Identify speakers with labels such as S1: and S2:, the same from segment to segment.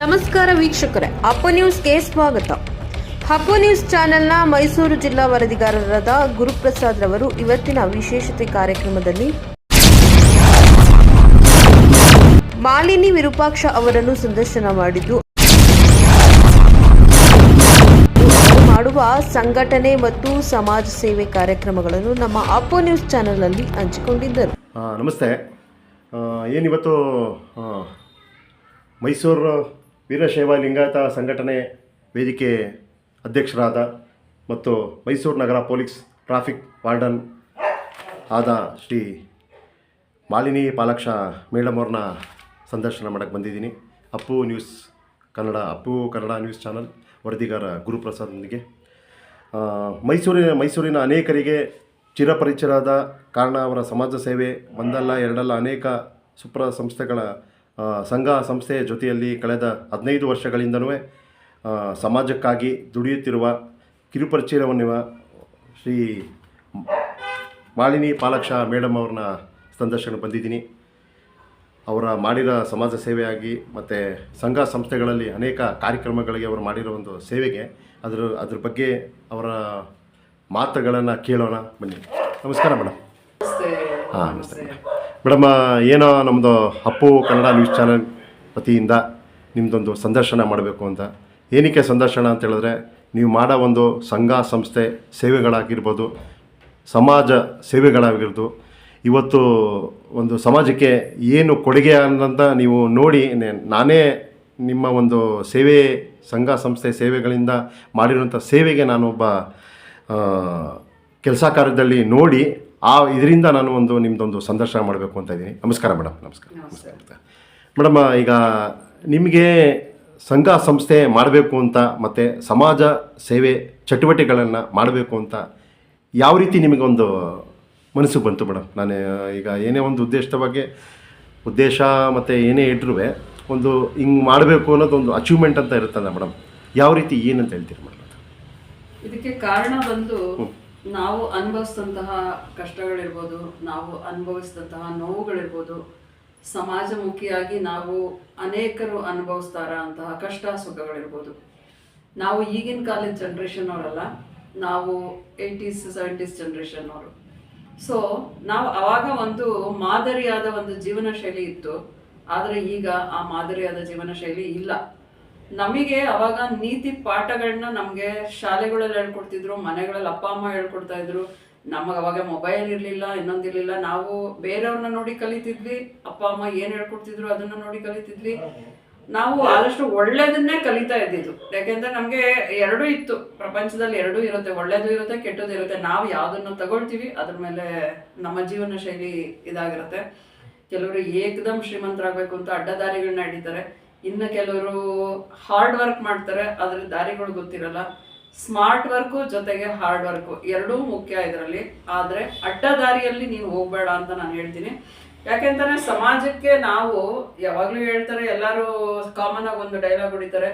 S1: ನಮಸ್ಕಾರ ವೀಕ್ಷಕರೇ, ಅಪ್ಪು ನ್ಯೂಸ್ಗೆ ಸ್ವಾಗತ. ಅಪ್ಪು ನ್ಯೂಸ್ ಚಾನೆಲ್ನ ಮೈಸೂರು ಜಿಲ್ಲಾ ವರದಿಗಾರರಾದ ಗುರುಪ್ರಸಾದ್ ರವರು ಇವತ್ತಿನ ವಿಶೇಷತೆ ಕಾರ್ಯಕ್ರಮದಲ್ಲಿ ಮಾಲಿನಿ ವಿರೂಪಾಕ್ಷ ಅವರನ್ನು ಸಂದರ್ಶನ ಮಾಡಿದ್ದು, ಅವರು ಮಾಡುವ ಸಂಘಟನೆ ಮತ್ತು ಸಮಾಜ ಸೇವೆ ಕಾರ್ಯಕ್ರಮಗಳನ್ನು ನಮ್ಮ ಅಪ್ಪು ನ್ಯೂಸ್ ಚಾನೆಲ್ನಲ್ಲಿ ಹಂಚಿಕೊಂಡಿದ್ದರು.
S2: ನಮಸ್ತೆ. ಏನಿವತ್ತು ಮೈಸೂರು ವೀರಶೈವ ಲಿಂಗಾಯತ ಸಂಘಟನೆ ವೇದಿಕೆ ಅಧ್ಯಕ್ಷರಾದ ಮತ್ತು ಮೈಸೂರು ನಗರ ಪೊಲೀಸ್ ಟ್ರಾಫಿಕ್ ವಾರ್ಡನ್ ಆದ ಶ್ರೀ ಮಾಲಿನಿ ಪಾಲಾಕ್ಷ ಮೇಡಮ್ ಅವ್ರನ್ನ ಸಂದರ್ಶನ ಮಾಡೋಕ್ಕೆ ಬಂದಿದ್ದೀನಿ. ಅಪ್ಪು ಕನ್ನಡ ನ್ಯೂಸ್ ಚಾನಲ್ ವರದಿಗಾರ ಗುರುಪ್ರಸಾದ್ನೊಂದಿಗೆ. ಮೈಸೂರಿನ ಅನೇಕರಿಗೆ ಚಿರಪರಿಚಿತರಾದ ಕಾರಣ ಅವರ ಸಮಾಜ ಸೇವೆ ಒಂದಲ್ಲ ಎರಡಲ್ಲ ಅನೇಕ ಸಂಸ್ಥೆಗಳ ಸಂಘ ಸಂಸ್ಥೆಯ ಜೊತೆಯಲ್ಲಿ ಕಳೆದ 15 ವರ್ಷಗಳಿಂದಲೂ ಸಮಾಜಕ್ಕಾಗಿ ದುಡಿಯುತ್ತಿರುವ ಕಿರುಪರಿಚಯವಿರುವ ಶ್ರೀ ಮಾಲಿನಿ ಪಾಲಾಕ್ಷ ಮೇಡಮ್ ಅವ್ರನ್ನ ಸಂದರ್ಶನ ಬಂದಿದ್ದೀನಿ. ಅವರ ಮಾಡಿರೋ ಸಮಾಜ ಸೇವೆಯಾಗಿ ಮತ್ತು ಸಂಘ ಸಂಸ್ಥೆಗಳಲ್ಲಿ ಅನೇಕ ಕಾರ್ಯಕ್ರಮಗಳಿಗೆ ಅವರು ಮಾಡಿರೋ ಒಂದು ಸೇವೆಗೆ ಅದ್ರ ಬಗ್ಗೆ ಅವರ ಮಾತುಗಳನ್ನು ಕೇಳೋಣ ಬನ್ನಿ. ನಮಸ್ಕಾರ ಮೇಡಮ್. ನಮಸ್ತೆ ಮೇಡಮ್. ಏನೋ ನಮ್ಮದು ಅಪ್ಪು ಕನ್ನಡ ನ್ಯೂಸ್ ಚಾನಲ್ ವತಿಯಿಂದ ನಿಮ್ಮದೊಂದು ಸಂದರ್ಶನ ಮಾಡಬೇಕು ಅಂತ. ಏನಕ್ಕೆ ಸಂದರ್ಶನ ಅಂತ ಹೇಳಿದ್ರೆ, ನೀವು ಮಾಡೋ ಒಂದು ಸಂಘ ಸಂಸ್ಥೆ ಸೇವೆಗಳಾಗಿರ್ಬೋದು, ಸಮಾಜ ಸೇವೆಗಳಾಗಿರ್ಬೋದು, ಇವತ್ತು ಒಂದು ಸಮಾಜಕ್ಕೆ ಏನು ಕೊಡುಗೆ ಅನ್ನೋಂಥ ನೀವು ನೋಡಿ ನಾನೇ ನಿಮ್ಮ ಒಂದು ಸೇವೆ ಸಂಘ ಸಂಸ್ಥೆ ಸೇವೆಗಳಿಂದ ಮಾಡಿರುವಂಥ ಸೇವೆಗೆ ನಾನೊಬ್ಬ ಕೆಲಸ ಕಾರ್ಯದಲ್ಲಿ ನೋಡಿ ಇದರಿಂದ ನಾನು ನಿಮ್ಮದೊಂದು ಸಂದರ್ಶನ ಮಾಡಬೇಕು ಅಂತ ಇದ್ದೀನಿ. ನಮಸ್ಕಾರ ಮೇಡಮ್. ನಮಸ್ಕಾರ ಮೇಡಮ್. ಈಗ ನಿಮಗೆ ಸಂಘ ಸಂಸ್ಥೆ ಮಾಡಬೇಕು ಅಂತ ಮತ್ತು ಸಮಾಜ ಸೇವೆ ಚಟುವಟಿಕೆಗಳನ್ನು ಮಾಡಬೇಕು ಅಂತ ಯಾವ ರೀತಿ ನಿಮಗೊಂದು ಮನಸ್ಸಿಗೆ ಬಂತು ಮೇಡಮ್? ನಾನು ಈಗ ಏನೇ ಒಂದು ಉದ್ದೇಶ ಮತ್ತು ಏನೇ ಇದ್ರೂ ಒಂದು ಹಿಂಗೆ ಮಾಡಬೇಕು ಅನ್ನೋದೊಂದು ಅಚೀವ್ಮೆಂಟ್ ಅಂತ ಇರುತ್ತಲ್ಲ ಮೇಡಮ್, ಯಾವ ರೀತಿ ಏನಂತ ಹೇಳ್ತೀರಿ ಮೇಡಮ್?
S3: ಇದಕ್ಕೆ ಕಾರಣ ಬಂದು ನಾವು ಅನುಭವಿಸಿದಂತಹ ಕಷ್ಟಗಳಿರ್ಬೋದು, ನಾವು ಅನುಭವಿಸಿದಂತಹ ನೋವುಗಳಿರ್ಬೋದು, ಸಮಾಜಮುಖಿಯಾಗಿ ನಾವು ಅನೇಕರು ಅನುಭವಿಸ್ತಾರ ಅಂತಹ ಕಷ್ಟ ಸುಖಗಳಿರ್ಬೋದು. ನಾವು ಈಗಿನ ಕಾಲದ ಜನ್ರೇಷನ್ ಅವರಲ್ಲ, ನಾವು 80s 70s ಜನ್ರೇಷನ್ ಅವರು. ಸೊ ನಾವು ಅವಾಗ ಒಂದು ಮಾದರಿಯಾದ ಒಂದು ಜೀವನ ಶೈಲಿ ಇತ್ತು, ಆದರೆ ಈಗ ಆ ಮಾದರಿಯಾದ ಜೀವನ ಶೈಲಿ ಇಲ್ಲ. ನಮಗೆ ಅವಾಗ ನೀತಿ ಪಾಠಗಳನ್ನ ನಮಗೆ ಶಾಲೆಗಳಲ್ಲಿ ಹೇಳ್ಕೊಡ್ತಿದ್ರು, ಮನೆಗಳಲ್ಲಿ ಅಪ್ಪ ಅಮ್ಮ ಹೇಳ್ಕೊಡ್ತಾ ಇದ್ರು. ನಮಗೆ ಅವಾಗ ಮೊಬೈಲ್ ಇರಲಿಲ್ಲ, ಇನ್ನೊಂದಿರಲಿಲ್ಲ. ನಾವು ಬೇರೆಯವ್ರನ್ನ ನೋಡಿ ಕಲಿತಿದ್ವಿ, ಅಪ್ಪ ಅಮ್ಮ ಏನು ಹೇಳ್ಕೊಡ್ತಿದ್ರು ಅದನ್ನ ನೋಡಿ ಕಲಿತಿದ್ವಿ. ನಾವು ಆದಷ್ಟು ಒಳ್ಳೇದನ್ನೇ ಕಲಿತಾ ಇದ್ದಿದ್ದು. ಯಾಕೆಂದ್ರೆ ನಮಗೆ ಎರಡೂ ಇತ್ತು, ಪ್ರಪಂಚದಲ್ಲಿ ಎರಡೂ ಇರುತ್ತೆ, ಒಳ್ಳೇದು ಇರುತ್ತೆ, ಕೆಟ್ಟದ್ದು ಇರುತ್ತೆ. ನಾವು ಯಾವುದನ್ನು ತಗೊಳ್ತೀವಿ ಅದ್ರ ಮೇಲೆ ನಮ್ಮ ಜೀವನ ಶೈಲಿ ಇದಾಗಿರುತ್ತೆ. ಕೆಲವರು ಏಕದಮ್ ಶ್ರೀಮಂತರಾಗಬೇಕು ಅಂತ ಅಡ್ಡದಾರಿಗಳನ್ನ ಹಿಡಿತಾರೆ, ಇನ್ನು ಕೆಲವರು ಹಾರ್ಡ್ ವರ್ಕ್ ಮಾಡ್ತಾರೆ, ಅದ್ರ ದಾರಿಗಳು ಗೊತ್ತಿರಲ್ಲ. ಸ್ಮಾರ್ಟ್ ವರ್ಕು ಜೊತೆಗೆ ಹಾರ್ಡ್ ವರ್ಕು ಎರಡೂ ಮುಖ್ಯ ಇದರಲ್ಲಿ. ಆದರೆ ಅಡ್ಡ ದಾರಿಯಲ್ಲಿ ನೀನು ಹೋಗ್ಬೇಡ ಅಂತ ನಾನು ಹೇಳ್ತೀನಿ. ಯಾಕೆಂದರೆ ಸಮಾಜಕ್ಕೆ ನಾವು ಯಾವಾಗಲೂ ಹೇಳ್ತಾರೆ, ಎಲ್ಲರೂ ಕಾಮನ್ ಆಗಿ ಒಂದು ಡೈಲಾಗ್ ಹೊಡಿತಾರೆ,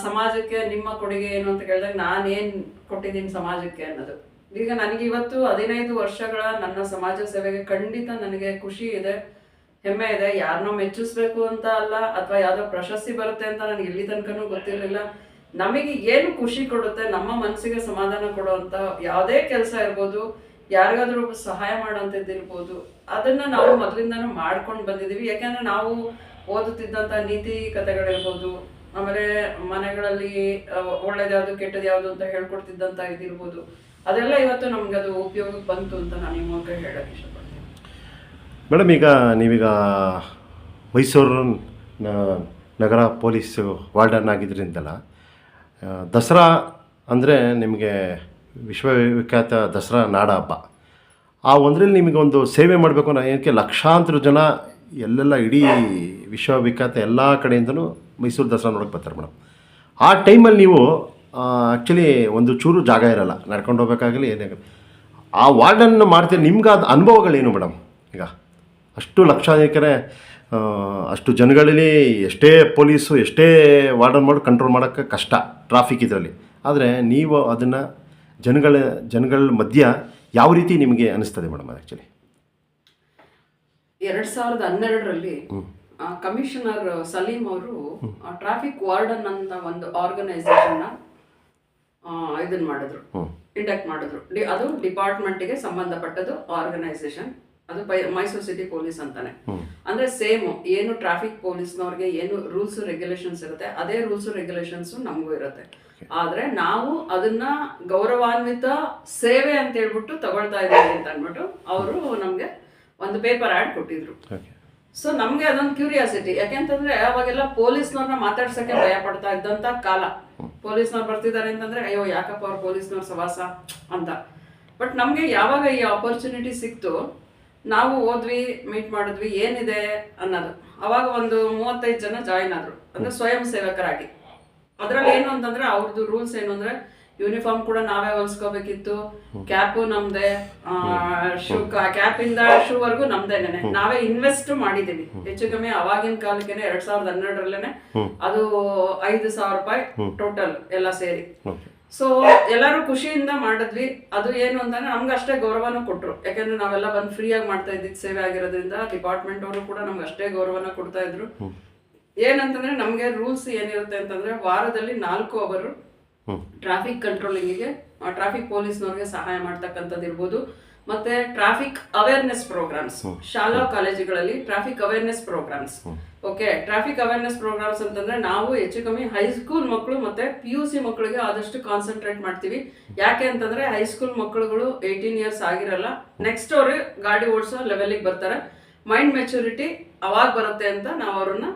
S3: ಸಮಾಜಕ್ಕೆ ನಿಮ್ಮ ಕೊಡುಗೆ ಏನು ಅಂತ ಕೇಳಿದಾಗ ನಾನೇನು ಕೊಟ್ಟಿದ್ದೀನಿ ಸಮಾಜಕ್ಕೆ ಅನ್ನೋದು. ಈಗ ನನಗೆ ಇವತ್ತು 15 ವರ್ಷಗಳ ನನ್ನ ಸಮಾಜ ಸೇವೆಗೆ ಖಂಡಿತ ನನಗೆ ಖುಷಿ ಇದೆ, ಹೆಮ್ಮೆ ಇದೆ. ಯಾರನ್ನೋ ಮೆಚ್ಚಿಸ್ಬೇಕು ಅಂತ ಅಲ್ಲ, ಅಥವಾ ಯಾವುದೋ ಪ್ರಶಸ್ತಿ ಬರುತ್ತೆ ಅಂತ ನನಗೆ ಇಲ್ಲಿ ತನಕನೂ ಗೊತ್ತಿರಲಿಲ್ಲ. ನಮಗೆ ಏನು ಖುಷಿ ಕೊಡುತ್ತೆ, ನಮ್ಮ ಮನಸ್ಸಿಗೆ ಸಮಾಧಾನ ಕೊಡುವಂಥ ಯಾವುದೇ ಕೆಲಸ ಇರ್ಬೋದು, ಯಾರಿಗಾದ್ರೂ ಸಹಾಯ ಮಾಡೋಂಥದ್ದಿರ್ಬೋದು, ಅದನ್ನು ನಾವು ಮೊದಲಿಂದನೂ ಮಾಡ್ಕೊಂಡು ಬಂದಿದ್ದೀವಿ. ಯಾಕೆಂದರೆ ನಾವು ಓದುತ್ತಿದ್ದಂಥ ನೀತಿ ಕಥೆಗಳಿರ್ಬೋದು, ಆಮೇಲೆ ಮನೆಗಳಲ್ಲಿ ಒಳ್ಳೇದು ಯಾವುದು ಕೆಟ್ಟದ್ದು ಯಾವುದು ಅಂತ ಹೇಳ್ಕೊಡ್ತಿದ್ದಂಥ ಇದಿರ್ಬೋದು, ಅದೆಲ್ಲ ಇವತ್ತು ನಮ್ಗೆ ಅದು ಉಪಯೋಗಕ್ಕೆ ಬಂತು ಅಂತ ನಾನು ಈ ಮೂಲಕ ಹೇಳೋಕ್ಕೆ ಇಷ್ಟಪಡ್ತೀನಿ.
S2: ಮೇಡಮ್, ಈಗ ನೀವೀಗ ಮೈಸೂರು ನಗರ ಪೊಲೀಸ್ ವಾರ್ಡನ್ ಆಗಿದ್ರಿಂದಲ್ಲ, ದಸರಾ ಅಂದರೆ ನಿಮಗೆ ವಿಶ್ವವಿಖ್ಯಾತ ದಸರಾ ನಾಡ ಹಬ್ಬ. ಆ ಒಂದರಲ್ಲಿ ನಿಮಗೊಂದು ಸೇವೆ ಮಾಡಬೇಕು ಅನ್ನೋ ಏನಕ್ಕೆ ಲಕ್ಷಾಂತರ ಜನ ಎಲ್ಲೆಲ್ಲ ಇಡೀ ವಿಶ್ವವಿಖ್ಯಾತ ಎಲ್ಲ ಕಡೆಯಿಂದನೂ ಮೈಸೂರು ದಸರಾ ನೋಡೋಕ್ಕೆ ಬರ್ತಾರೆ ಮೇಡಮ್. ಆ ಟೈಮಲ್ಲಿ ನೀವು ಆ್ಯಕ್ಚುಲಿ ಒಂದು ಚೂರು ಜಾಗ ಇರೋಲ್ಲ, ನಡ್ಕೊಂಡು ಹೋಗ್ಬೇಕಾಗಲಿ ಏನೇ ಆ ವಾರ್ಡನ್ನು ಮಾಡ್ತೀರಿ. ನಿಮ್ಗೆ ಅದು ಅನುಭವಗಳೇನು ಮೇಡಮ್? ಈಗ ಅಷ್ಟು ಲಕ್ಷಾಧಿಕರೇ ಅಷ್ಟು ಜನಗಳಲ್ಲಿ ಎಷ್ಟೇ ಪೊಲೀಸು ಎಷ್ಟೇ ವಾರ್ಡನ್ ಮಾಡಿ ಕಂಟ್ರೋಲ್ ಮಾಡೋಕ್ಕೆ ಕಷ್ಟ ಟ್ರಾಫಿಕ್ ಇದರಲ್ಲಿ. ಆದರೆ ನೀವು ಅದನ್ನು ಜನಗಳ ಮಧ್ಯ ಯಾವ ರೀತಿ ನಿಮಗೆ ಅನಿಸ್ತದೆ ಮೇಡಮ್? ಅದು ಆ್ಯಕ್ಚುಲಿ
S3: 2012ರಲ್ಲಿ ಕಮಿಷನರ್ ಸಲೀಂ ಅವರು ಟ್ರಾಫಿಕ್ ವಾರ್ಡನ್ ಅಂತ ಒಂದು ಆರ್ಗನೈಸೇಷನ್ನ ಇದನ್ನ ಮಾಡಿದ್ರು, ಇಂಡಕ್ಟ್ ಮಾಡಿದ್ರು. ಅದು ಡಿಪಾರ್ಟ್ಮೆಂಟ್ಗೆ ಸಂಬಂಧಪಟ್ಟದ್ದು ಆರ್ಗನೈಸೇಷನ್. ಅದು ಮೈಸೂರು ಸಿಟಿ ಪೊಲೀಸ್ ಅಂತಾನೆ. ಅಂದ್ರೆ ಸೇಮ್ ಏನು ಟ್ರಾಫಿಕ್ ಪೊಲೀಸ್ನವ್ರಿಗೆ ಏನು ರೂಲ್ಸ್ ರೆಗ್ಯುಲೇಷನ್ಸ್ ಇರುತ್ತೆ ಅದೇ ರೂಲ್ಸ್ ರೆಗ್ಯುಲೇಷನ್ಸ್ ನಮಗೂ ಇರುತ್ತೆ. ಆದ್ರೆ ನಾವು ಅದನ್ನ ಗೌರವಾನ್ವಿತ ಸೇವೆ ಅಂತ ಹೇಳ್ಬಿಟ್ಟು ತಗೊಳ್ತಾ ಇದ್ದೀವಿ ಅಂತ ಅಂದ್ಬಿಟ್ಟು ಅವರು ನಮ್ಗೆ ಒಂದು ಪೇಪರ್ ಆಡ್ ಕೊಟ್ಟಿದ್ರು. ಸೊ ನಮ್ಗೆ ಅದೊಂದು ಕ್ಯೂರಿಯಾಸಿಟಿ, ಯಾಕೆಂತಂದ್ರೆ ಅವಾಗೆಲ್ಲ ಪೊಲೀಸ್ನವ್ರನ್ನ ಮಾತಾಡ್ಸಕ್ಕೆ ಭಯ ಪಡ್ತಾ ಇದ್ದಂತ ಕಾಲ. ಪೊಲೀಸ್ನವ್ರು ಬರ್ತಿದ್ದಾರೆ ಅಂತಂದ್ರೆ ಅಯ್ಯೋ ಯಾಕಪ್ಪ ಅವ್ರು ಪೊಲೀಸ್ನವ್ರ ಸವಾಸ ಅಂತ. ಬಟ್ ನಮ್ಗೆ ಯಾವಾಗ ಈ ಆಪರ್ಚುನಿಟಿ ಸಿಕ್ತು, ನಾವು ಹೋದ್ವಿ, ಮೀಟ್ ಮಾಡಿದ್ವಿ ಏನಿದೆ ಅನ್ನೋದು. ಅವಾಗ ಒಂದು 35 ಜನ ಜಾಯಿನ್ ಆದ್ರು, ಅಂದ್ರೆ ಸ್ವಯಂ ಸೇವಕರಾಗಿ. ಅದ್ರಲ್ಲಿ ಏನು ಅಂತಂದ್ರೆ ಅವ್ರದ್ದು ರೂಲ್ಸ್ ಏನು ಅಂದ್ರೆ ಯೂನಿಫಾರ್ಮ್ ಕೂಡ ನಾವೇ ಹೊಲ್ಸ್ಕೋಬೇಕಿತ್ತು, ಕ್ಯಾಪು ನಮ್ದೆ, ಶೂ ಕ್ಯಾಪ್ ಇಂದ ಶೂ ವರ್ಗು ನಮ್ದೇನೆ, ನಾವೇ ಇನ್ವೆಸ್ಟ್ ಮಾಡಿದೀವಿ. ಹೆಚ್ಚು ಕಮ್ಮಿ ಅವಾಗಿನ ಕಾಲಕ್ಕೆ 2012ರಲ್ಲೇನೆ ಅದು 5,000 ರೂಪಾಯಿ ಟೋಟಲ್ ಎಲ್ಲ ಸೇರಿ. ಸೊ ಎಲ್ಲರೂ ಖುಷಿಯಿಂದ ಮಾಡಿದ್ವಿ. ಅದು ಏನು ಅಂತಂದ್ರೆ ನಮ್ಗೆ ಅಷ್ಟೇ ಗೌರವನೂ ಕೊಟ್ರು, ಯಾಕಂದ್ರೆ ನಾವೆಲ್ಲ ಬಂದು ಫ್ರೀಯಾಗಿ ಮಾಡ್ತಾ ಇದ್ದಿದ್ದು ಸೇವೆ ಆಗಿರೋದ್ರಿಂದ ಡಿಪಾರ್ಟ್ಮೆಂಟ್ ಅವರು ಕೂಡ ನಮ್ಗೆ ಅಷ್ಟೇ ಗೌರವನ ಕೊಡ್ತಾ ಇದ್ರು. ಏನಂತಂದ್ರೆ ನಮ್ಗೆ ರೂಲ್ಸ್ ಏನಿರುತ್ತೆ ಅಂತಂದ್ರೆ ವಾರದಲ್ಲಿ 4 ಅವರ್ ಟ್ರಾಫಿಕ್ ಕಂಟ್ರೋಲಿಂಗಿಗೆ ಟ್ರಾಫಿಕ್ ಪೊಲೀಸ್ನವ್ರಿಗೆ ಸಹಾಯ ಮಾಡ್ತಕ್ಕಂಥದ್ದು ಇರ್ಬೋದು. ಮತ್ತೆ ಟ್ರಾಫಿಕ್ ಅವೇರ್ನೆಸ್ ಪ್ರೋಗ್ರಾಮ್ಸ್, ಶಾಲಾ ಕಾಲೇಜುಗಳಲ್ಲಿ traffic awareness programmes. Okay, traffic awareness programmes ಅಂತಂದ್ರೆ ನಾವು ಹೆಚ್ಚು ಕಮ್ಮಿ ಹೈಸ್ಕೂಲ್ ಮಕ್ಕಳು ಮತ್ತೆ PUC ಮಕ್ಕಳಿಗೆ ಆದಷ್ಟು ಕಾನ್ಸಂಟ್ರೇಟ್ ಮಾಡ್ತೀವಿ. ಯಾಕೆ ಅಂತಂದ್ರೆ ಹೈಸ್ಕೂಲ್ ಮಕ್ಕಳುಗಳು 18 ಇಯರ್ಸ್ ಆಗಿರಲ್ಲ, ನೆಕ್ಸ್ಟ್ ಅವರು ಗಾಡಿ ಓಡಿಸೋ ಲೆವೆಲ್ಗೆ ಬರ್ತಾರೆ, ಮೈಂಡ್ ಮೆಚುರಿಟಿ ಅವಾಗ ಬರುತ್ತೆ ಅಂತ ನಾವು ಅವ್ರನ್ನ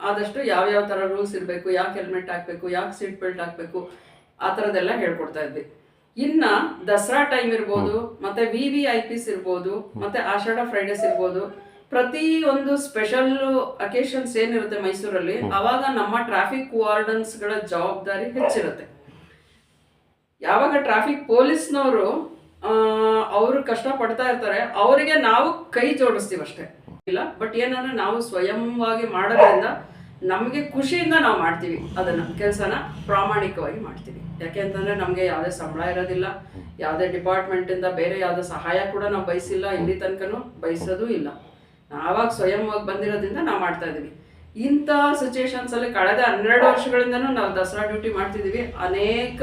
S3: ಆದಷ್ಟು ಯಾವ್ಯಾವ ತರ ರೂಲ್ಸ್ ಇರಬೇಕು, ಯಾಕೆ ಹೆಲ್ಮೆಟ್ ಹಾಕ್ಬೇಕು, ಯಾಕೆ ಸೀಟ್ ಬೆಲ್ಟ್ ಹಾಕ್ಬೇಕು, ಆ ಥರದ್ದೆಲ್ಲ ಹೇಳ್ಕೊಡ್ತಾ ಇದ್ವಿ. ಇನ್ನ ದಸರಾ ಟೈಮ್ ಇರ್ಬೋದು, ಮತ್ತೆ VVIPs ಇರ್ಬೋದು, ಮತ್ತೆ ಆಷಾಢ ಫ್ರೈಡೇಸ್ ಇರ್ಬೋದು, ಪ್ರತಿ ಒಂದು ಸ್ಪೆಷಲ್ ಅಕೇಶನ್ಸ್ ಏನಿರುತ್ತೆ ಮೈಸೂರಲ್ಲಿ, ಅವಾಗ ನಮ್ಮ ಟ್ರಾಫಿಕ್ ವಾರ್ಡನ್ಸ್ ಗಳ ಜವಾಬ್ದಾರಿ ಹೆಚ್ಚಿರುತ್ತೆ. ಯಾವಾಗ ಟ್ರಾಫಿಕ್ ಪೊಲೀಸ್ನವರು ಅವರು ಕಷ್ಟ ಪಡ್ತಾ ಇರ್ತಾರೆ, ಅವರಿಗೆ ನಾವು ಕೈ ಜೋಡಿಸ್ತೀವಿ ಅಷ್ಟೇ ಇಲ್ಲ. ಬಟ್ ಏನಂದ್ರೆ ನಾವು ಸ್ವಯಂವಾಗಿ ಮಾಡೋದ್ರಿಂದ ನಮಗೆ ಖುಷಿಯಿಂದ ನಾವು ಮಾಡ್ತೀವಿ ಅದನ್ನ, ಕೆಲಸನ ಪ್ರಾಮಾಣಿಕವಾಗಿ ಮಾಡ್ತೀವಿ. ಯಾಕೆ ಅಂತಂದ್ರೆ ನಮ್ಗೆ ಯಾವುದೇ ಸಂಬಳ ಇರೋದಿಲ್ಲ, ಯಾವುದೇ ಡಿಪಾರ್ಟ್ಮೆಂಟ್ ಇಂದ ಬೇರೆ ಯಾವುದೇ ಸಹಾಯ ಕೂಡ ನಾವು ಬಯಸಿಲ್ಲ, ಇಲ್ಲಿ ತನಕನೂ ಬಯಸೋದು ಇಲ್ಲ. ನಾವಾಗ ಸ್ವಯಂವಾಗಿ ಬಂದಿರೋದ್ರಿಂದ ನಾವು ಮಾಡ್ತಾ ಇದೀವಿ. ಇಂಥ ಸಿಚುಯೇಷನ್ಸ್ ಅಲ್ಲಿ ಕಳೆದ 12 ವರ್ಷಗಳಿಂದನೂ ನಾವು ದಸರಾ ಡ್ಯೂಟಿ ಮಾಡ್ತಿದೀವಿ. ಅನೇಕ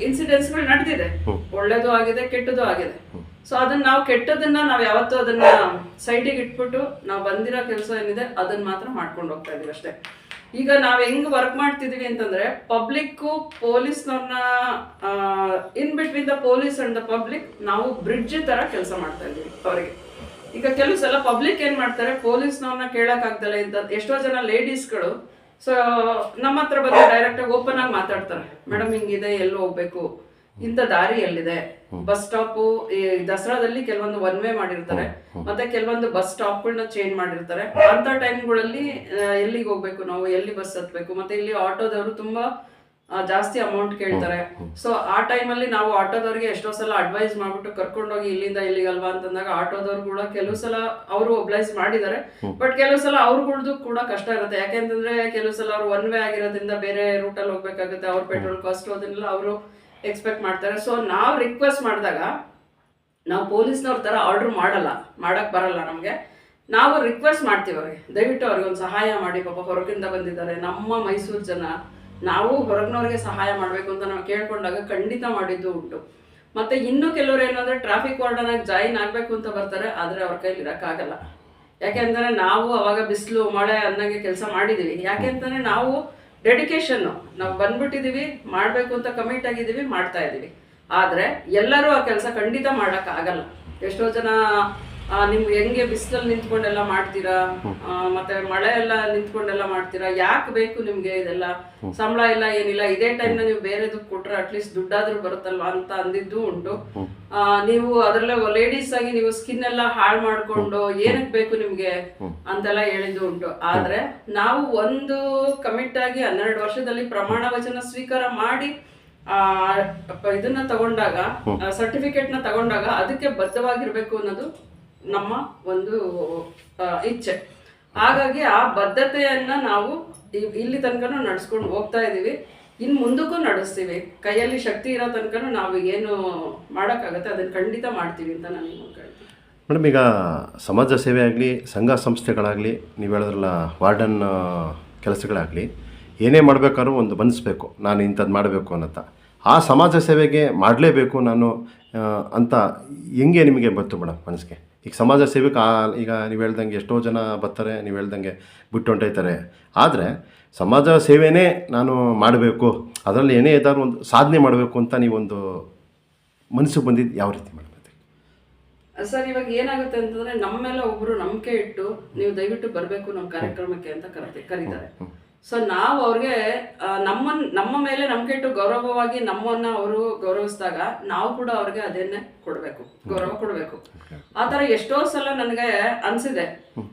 S3: ಇನ್ಸಿಡೆಂಟ್ಸ್ಗಳು ನಡೆದಿದೆ, ಒಳ್ಳೇದು ಆಗಿದೆ, ಕೆಟ್ಟದ್ದು ಆಗಿದೆ. ಸೊ ಅದನ್ನ ನಾವು ಕೆಟ್ಟದನ್ನ ನಾವು ಯಾವತ್ತೂ ಅದನ್ನ ಸೈಡಿಗೆ ಇಟ್ಬಿಟ್ಟು ನಾವು ಬಂದಿರೋ ಕೆಲಸ ಏನಿದೆ ಅದನ್ನ ಮಾತ್ರ ಮಾಡ್ಕೊಂಡು ಹೋಗ್ತಾ ಇದೀವಿ ಅಷ್ಟೇ. ಈಗ ನಾವ್ ಹೆಂಗ್ ವರ್ಕ್ ಮಾಡ್ತಿದೀವಿ ಅಂತಂದ್ರೆ ಪಬ್ಲಿಕ್ ಪೊಲೀಸ್ನವ್ರನ್ನ in between the police and the public ನಾವು ಬ್ರಿಡ್ಜ್ ತರ ಕೆಲಸ ಮಾಡ್ತಾ ಇದೀವಿ ಅವರಿಗೆ. ಈಗ ಕೆಲವು ಸಲ ಪಬ್ಲಿಕ್ ಏನ್ ಮಾಡ್ತಾರೆ, ಪೊಲೀಸ್ನವ್ರನ್ನ ಕೇಳಕ್ ಆಗ್ದಲ್ಲ ಇದ್ದ ಎಷ್ಟೋ ಜನ ಲೇಡೀಸ್ಗಳು ಸೊ ನಮ್ಮ ಹತ್ರ ಬಂದು ಡೈರೆಕ್ಟ್ ಆಗಿ ಓಪನ್ ಆಗಿ ಮಾತಾಡ್ತಾರೆ, ಮೇಡಮ್ ಹಿಂಗಿದೆ, ಎಲ್ಲಿ ಹೋಗ್ಬೇಕು, ಇಂಥ ದಾರಿ ಎಲ್ಲಿದೆ, ಬಸ್ ಸ್ಟಾಪು. ಈ ದಸರಾದಲ್ಲಿ ಕೆಲವೊಂದು ಒನ್ ವೇ ಮಾಡಿರ್ತಾರೆ, ಮತ್ತೆ ಕೆಲವೊಂದು ಬಸ್ ಸ್ಟಾಪ್ಗಳನ್ನ ಚೇಂಜ್ ಮಾಡಿರ್ತಾರೆ. ಅಂತ ಟೈಮ್ಗಳಲ್ಲಿ ಎಲ್ಲಿಗೆ ಹೋಗ್ಬೇಕು ನಾವು, ಎಲ್ಲಿ ಬಸ್ ಹತ್ಬೇಕು, ಮತ್ತೆ ಇಲ್ಲಿ ಆಟೋದವರು ತುಂಬಾ ಜಾಸ್ತಿ ಅಮೌಂಟ್ ಕೇಳ್ತಾರೆ. ಸೊ ಆ ಟೈಮಲ್ಲಿ ನಾವು ಆಟೋದವ್ರಿಗೆ ಎಷ್ಟೋ ಸಲ ಅಡ್ವೈಸ್ ಮಾಡ್ಬಿಟ್ಟು ಕರ್ಕೊಂಡೋಗಿ ಇಲ್ಲಿಂದ ಇಲ್ಲಿಗಲ್ವಾ ಅಂತಂದಾಗ ಆಟೋದವ್ರು ಕೂಡ ಕೆಲವು ಸಲ ಅವರು ಒಬ್ಲೈಸ್ ಮಾಡಿದ್ದಾರೆ. ಬಟ್ ಕೆಲವು ಸಲ ಅವ್ರುಗಳ್ದು ಕೂಡ ಕಷ್ಟ ಇರುತ್ತೆ. ಯಾಕೆಂತಂದ್ರೆ ಕೆಲವು ಸಲ ಅವ್ರು ಒನ್ ವೇ ಆಗಿರೋದ್ರಿಂದ ಬೇರೆ ರೂಟಲ್ಲಿ ಹೋಗ್ಬೇಕಾಗುತ್ತೆ, ಅವ್ರ ಪೆಟ್ರೋಲ್ ಕಾಸ್ಟ್ ಅದನ್ನೆಲ್ಲ ಅವರು ಎಕ್ಸ್ಪೆಕ್ಟ್ ಮಾಡ್ತಾರೆ. ಸೊ ನಾವು ರಿಕ್ವೆಸ್ಟ್ ಮಾಡಿದಾಗ ನಾವು ಪೊಲೀಸ್ನವ್ರ ತರ ಆರ್ಡರ್ ಮಾಡಕ್ ಬರಲ್ಲ ನಮ್ಗೆ. ನಾವು ರಿಕ್ವೆಸ್ಟ್ ಮಾಡ್ತೀವಿ ಅವ್ರಿಗೆ, ದಯವಿಟ್ಟು ಅವ್ರಿಗೆ ಒಂದು ಸಹಾಯ ಮಾಡಿ, ಪಾಪ ಹೊರಗಿಂದ ಬಂದಿದ್ದಾರೆ, ನಮ್ಮ ಮೈಸೂರು ಜನ, ನಾವು ಹೊರಗಿನವ್ರಿಗೆ ಸಹಾಯ ಮಾಡಬೇಕು ಅಂತ ನಾವು ಕೇಳ್ಕೊಂಡಾಗ ಖಂಡಿತ ಮಾಡಿದ್ದು ಉಂಟು. ಮತ್ತೆ ಇನ್ನು ಕೆಲವರು ಏನಂದ್ರೆ ಟ್ರಾಫಿಕ್ ವಾರ್ಡನ್ ಆಗಿ ಜಾಯಿನ್ ಆಗ್ಬೇಕು ಅಂತ ಬರ್ತಾರೆ, ಆದ್ರೆ ಅವ್ರ ಕೈಲಿ ಇರಕ್ಕಾಗಲ್ಲ. ಯಾಕೆಂದ್ರೆ ನಾವು ಅವಾಗ ಬಿಸಿಲು ಮಳೆ ಅನ್ನಂಗೆ ಕೆಲಸ ಮಾಡಿದೀವಿ. ಯಾಕೆಂತಂದ್ರೆ ನಾವು ಡೆಡಿಕೇಶನ್, ನಾವು ಬಂದ್ಬಿಟ್ಟಿದೀವಿ, ಮಾಡ್ಬೇಕು ಅಂತ ಕಮಿಟ್ ಆಗಿದೀವಿ, ಮಾಡ್ತಾ ಇದೀವಿ. ಆದ್ರೆ ಎಲ್ಲರೂ ಆ ಕೆಲಸ ಖಂಡಿತ ಮಾಡಕ್ ಆಗಲ್ಲ. ಎಷ್ಟೋ ಜನ ನಿಮ್ಗೆ ಹೆಂಗೆ ಬಿಸಿಲಲ್ಲಿ ನಿಂತ್ಕೊಂಡೆಲ್ಲ ಮಾಡ್ತೀರಾ, ಮತ್ತೆ ಮಳೆ ಎಲ್ಲ ನಿಂತ್ಕೊಂಡೆಲ್ಲ ಮಾಡ್ತೀರಾ, ಯಾಕೆ ಬೇಕು ನಿಮ್ಗೆ ಇದೆಲ್ಲ, ಸಂಬಳ ಇಲ್ಲ ಏನಿಲ್ಲ, ಇದೇ ಟೈಮ್ನ ನೀವು ಬೇರೆದು ಕೊಟ್ರೆ ಅಟ್ಲೀಸ್ಟ್ ದುಡ್ಡಾದ್ರೂ ಬರುತ್ತಲ್ವಾ ಅಂತ ಅಂದಿದ್ದು ಉಂಟು. ನೀವು ಅದ್ರಲ್ಲ ಲೇಡೀಸ್ ಆಗಿ ನೀವು ಸ್ಕಿನ್ ಎಲ್ಲ ಹಾಳು ಮಾಡ್ಕೊಂಡು ಏನಕ್ಕೆ ಬೇಕು ನಿಮ್ಗೆ ಅಂತೆಲ್ಲ ಹೇಳಿದ್ದು ಉಂಟು. ಆದ್ರೆ ನಾವು ಒಂದು ಕಮಿಟ್ ಆಗಿ 12 ವರ್ಷದಲ್ಲಿ ಪ್ರಮಾಣ ವಚನ ಸ್ವೀಕಾರ ಮಾಡಿ ಇದನ್ನ ತಗೊಂಡಾಗ, ಸರ್ಟಿಫಿಕೇಟ್ ನ ತಗೊಂಡಾಗ ಅದಕ್ಕೆ ಬದ್ಧವಾಗಿರ್ಬೇಕು ಅನ್ನೋದು ನಮ್ಮ ಒಂದು ಇಚ್ಛೆ. ಹಾಗಾಗಿ ಆ ಬದ್ಧತೆಯನ್ನ ನಾವು ಇಲ್ಲಿ ತನಕನೂ ನಡ್ಸ್ಕೊಂಡು ಹೋಗ್ತಾ ಇದೀವಿ, ಇನ್ ಮುಂದಕ್ಕೂ ನಡೆಸ್ತೀವಿ. ಕೈಯಲ್ಲಿ ಶಕ್ತಿ ಇರೋ ತನಕನೂ ನಾವು ಏನು ಮಾಡೋಕ್ಕಾಗತ್ತೆ ಅದನ್ನ ಖಂಡಿತ ಮಾಡ್ತೀವಿ ಅಂತ ನಾನು ಹೇಳ್ತೀನಿ.
S2: ಮೇಡಮ್, ಈಗ ಸಮಾಜ ಸೇವೆ ಆಗಲಿ, ಸಂಘ ಸಂಸ್ಥೆಗಳಾಗಲಿ, ನೀವು ಹೇಳಿದ್ರಲ್ಲ ವಾರ್ಡನ್ ಕೆಲಸಗಳಾಗಲಿ, ಏನೇ ಮಾಡಬೇಕಾದ್ರೂ ಒಂದು ಮನಸ್ಬೇಕು, ನಾನು ಇಂಥದ್ದು ಮಾಡಬೇಕು ಅನ್ನತ್ತ. ಆ ಸಮಾಜ ಸೇವೆಗೆ ಮಾಡಲೇಬೇಕು ನಾನು ಅಂತ ಹೆಂಗೆ ನಿಮಗೆ ಬಂತು ಮೇಡಮ್ ಮನಸ್ಸಿಗೆ? ಈಗ ಸಮಾಜ ಸೇವೆಗೆ ಈಗ ನೀವು ಹೇಳ್ದಂಗೆ ಎಷ್ಟೋ ಜನ ಬರ್ತಾರೆ, ನೀವು ಹೇಳ್ದಂಗೆ ಬಿಟ್ಟು ಹೊಂಟೋಯ್ತಾರೆ. ಆದರೆ ಸಮಾಜ ಸೇವೆನೇ ನಾನು ಮಾಡಬೇಕು, ಅದರಲ್ಲಿ ಏನೇ ಇದ್ದಾದ್ರೂ ಒಂದು ಸಾಧನೆ ಮಾಡಬೇಕು ಅಂತ ನೀವೊಂದು ಮನಸ್ಸಿಗೆ ಬಂದಿದ್ದು ಯಾವ ರೀತಿ ಮೇಡಮ್?
S3: ಸರ್, ಇವಾಗ ಏನಾಗುತ್ತೆ ಅಂತಂದ್ರೆ ನಮ್ಮೆಲ್ಲ ಒಬ್ರು ನಂಬಿಕೆ ಇಟ್ಟು ನೀವು ದಯವಿಟ್ಟು ಬರಬೇಕು ನಮ್ಮ ಕಾರ್ಯಕ್ರಮಕ್ಕೆ ಅಂತ ಕರೀತಾರೆ. ಸೊ ನಾವು ಅವ್ರಿಗೆ ನಮ್ಮ ಮೇಲೆ ನಂಬಿಕೆ ಇಟ್ಟು ಗೌರವವಾಗಿ ನಮ್ಮನ್ನ ಅವರು ಗೌರವಿಸಿದಾಗ ನಾವು ಕೂಡ ಅವ್ರಿಗೆ ಅದನ್ನೇ ಕೊಡಬೇಕು, ಗೌರವ ಕೊಡಬೇಕು. ಆ ಥರ ಎಷ್ಟೋ ಸಲ ನನಗೆ ಅನ್ಸಿದೆ,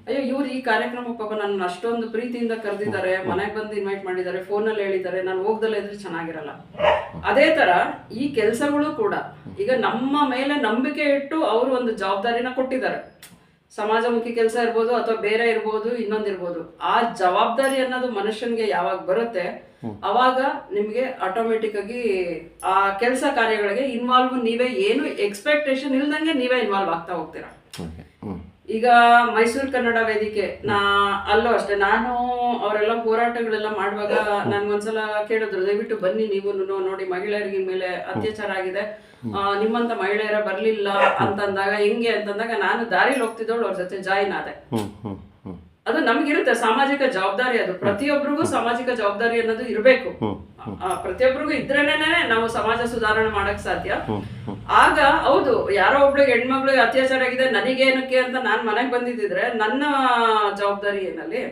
S3: ಅಯ್ಯೋ ಇವ್ರು ಈ ಕಾರ್ಯಕ್ರಮ ಪಾಪ ನನ್ನ ಅಷ್ಟೊಂದು ಪ್ರೀತಿಯಿಂದ ಕರೆದಿದ್ದಾರೆ, ಮನೆಗೆ ಬಂದು ಇನ್ವೈಟ್ ಮಾಡಿದ್ದಾರೆ, ಫೋನಲ್ಲಿ ಹೇಳಿದ್ದಾರೆ, ನಾನು ಹೋಗ್ದಲ್ಲೇ ಇದ್ರೆ ಚೆನ್ನಾಗಿರಲ್ಲ. ಅದೇ ತರ ಈ ಕೆಲಸಗಳು ಕೂಡ ಈಗ ನಮ್ಮ ಮೇಲೆ ನಂಬಿಕೆ ಇಟ್ಟು ಅವರು ಒಂದು ಜವಾಬ್ದಾರಿನ ಕೊಟ್ಟಿದ್ದಾರೆ. ಸಮಾಜಮುಖಿ ಕೆಲಸ ಇರ್ಬೋದು ಅಥವಾ ಬೇರೆ ಇರ್ಬೋದು, ಇನ್ನೊಂದಿರ್ಬೋದು. ಆ ಜವಾಬ್ದಾರಿ ಅನ್ನೋದು ಮನುಷ್ಯನ್ಗೆ ಯಾವಾಗ ಬರುತ್ತೆ ಅವಾಗ ನಿಮ್ಗೆ ಆಟೋಮೆಟಿಕ್ ಆಗಿ ಆ ಕೆಲಸ ಕಾರ್ಯಗಳಿಗೆ ಇನ್ವಾಲ್ವ್ ನೀವೇ, ಏನು ಎಕ್ಸ್ಪೆಕ್ಟೇಷನ್ ಇಲ್ದಂಗೆ ನೀವೇ ಇನ್ವಾಲ್ವ್ ಆಗ್ತಾ ಹೋಗ್ತೀರಾ. ಈಗ ಮೈಸೂರು ಕನ್ನಡ ವೇದಿಕೆ ಅಲ್ಲೂ ಅಷ್ಟೇ, ನಾನು ಅವರೆಲ್ಲ ಹೋರಾಟಗಳೆಲ್ಲ ಮಾಡುವಾಗ ನನ್ಗೊಂದ್ಸಲ ಕೇಳಿದ್ರು, ದಯವಿಟ್ಟು ಬನ್ನಿ ನೀವು ನೋಡಿ ಮಹಿಳೆಯರಿಗೆ ಮೇಲೆ ಅತ್ಯಾಚಾರ ಆಗಿದೆ, ನಿಮ್ಮಂತ ಮಹಿಳೆಯರ ಬರ್ಲಿಲ್ಲ ಅಂತಂದಾಗ ಹೆಂಗೆ ಅಂತಂದಾಗ ನಾನು ದಾರಿಲಿ ಹೋಗ್ತಿದ್ದವಳು ಅವ್ರ ಜೊತೆ ಜಾಯಿನ್ ಆದೆ. ಅದು ನಮ್ಗಿರುತ್ತೆ ಸಾಮಾಜಿಕ ಜವಾಬ್ದಾರಿ, ಅದು ಪ್ರತಿಯೊಬ್ಬರಿಗೂ ಸಾಮಾಜಿಕ ಜವಾಬ್ದಾರಿ ಅನ್ನೋದು ಇರಬೇಕು. ಪ್ರತಿಯೊಬ್ಬರಿಗೂ ಇದ್ರೇನೆ ನಾವು ಸಮಾಜ ಸುಧಾರಣೆ ಮಾಡಕ್ ಸಾಧ್ಯ. ಆಗ ಹೌದು, ಯಾರೋ ಒಬ್ಳಿಗೆ ಹೆಣ್ಮಕ್ಳಿಗೆ ಅತ್ಯಾಚಾರ ಆಗಿದೆ ನನಗೇನಕ್ಕೆ ಅಂತ ನಾನ್ ಮನೆಗೆ ಬಂದಿದ್ದಿದ್ರೆ ನನ್ನ ಜವಾಬ್ದಾರಿ ಏನಲ್ಲಿ.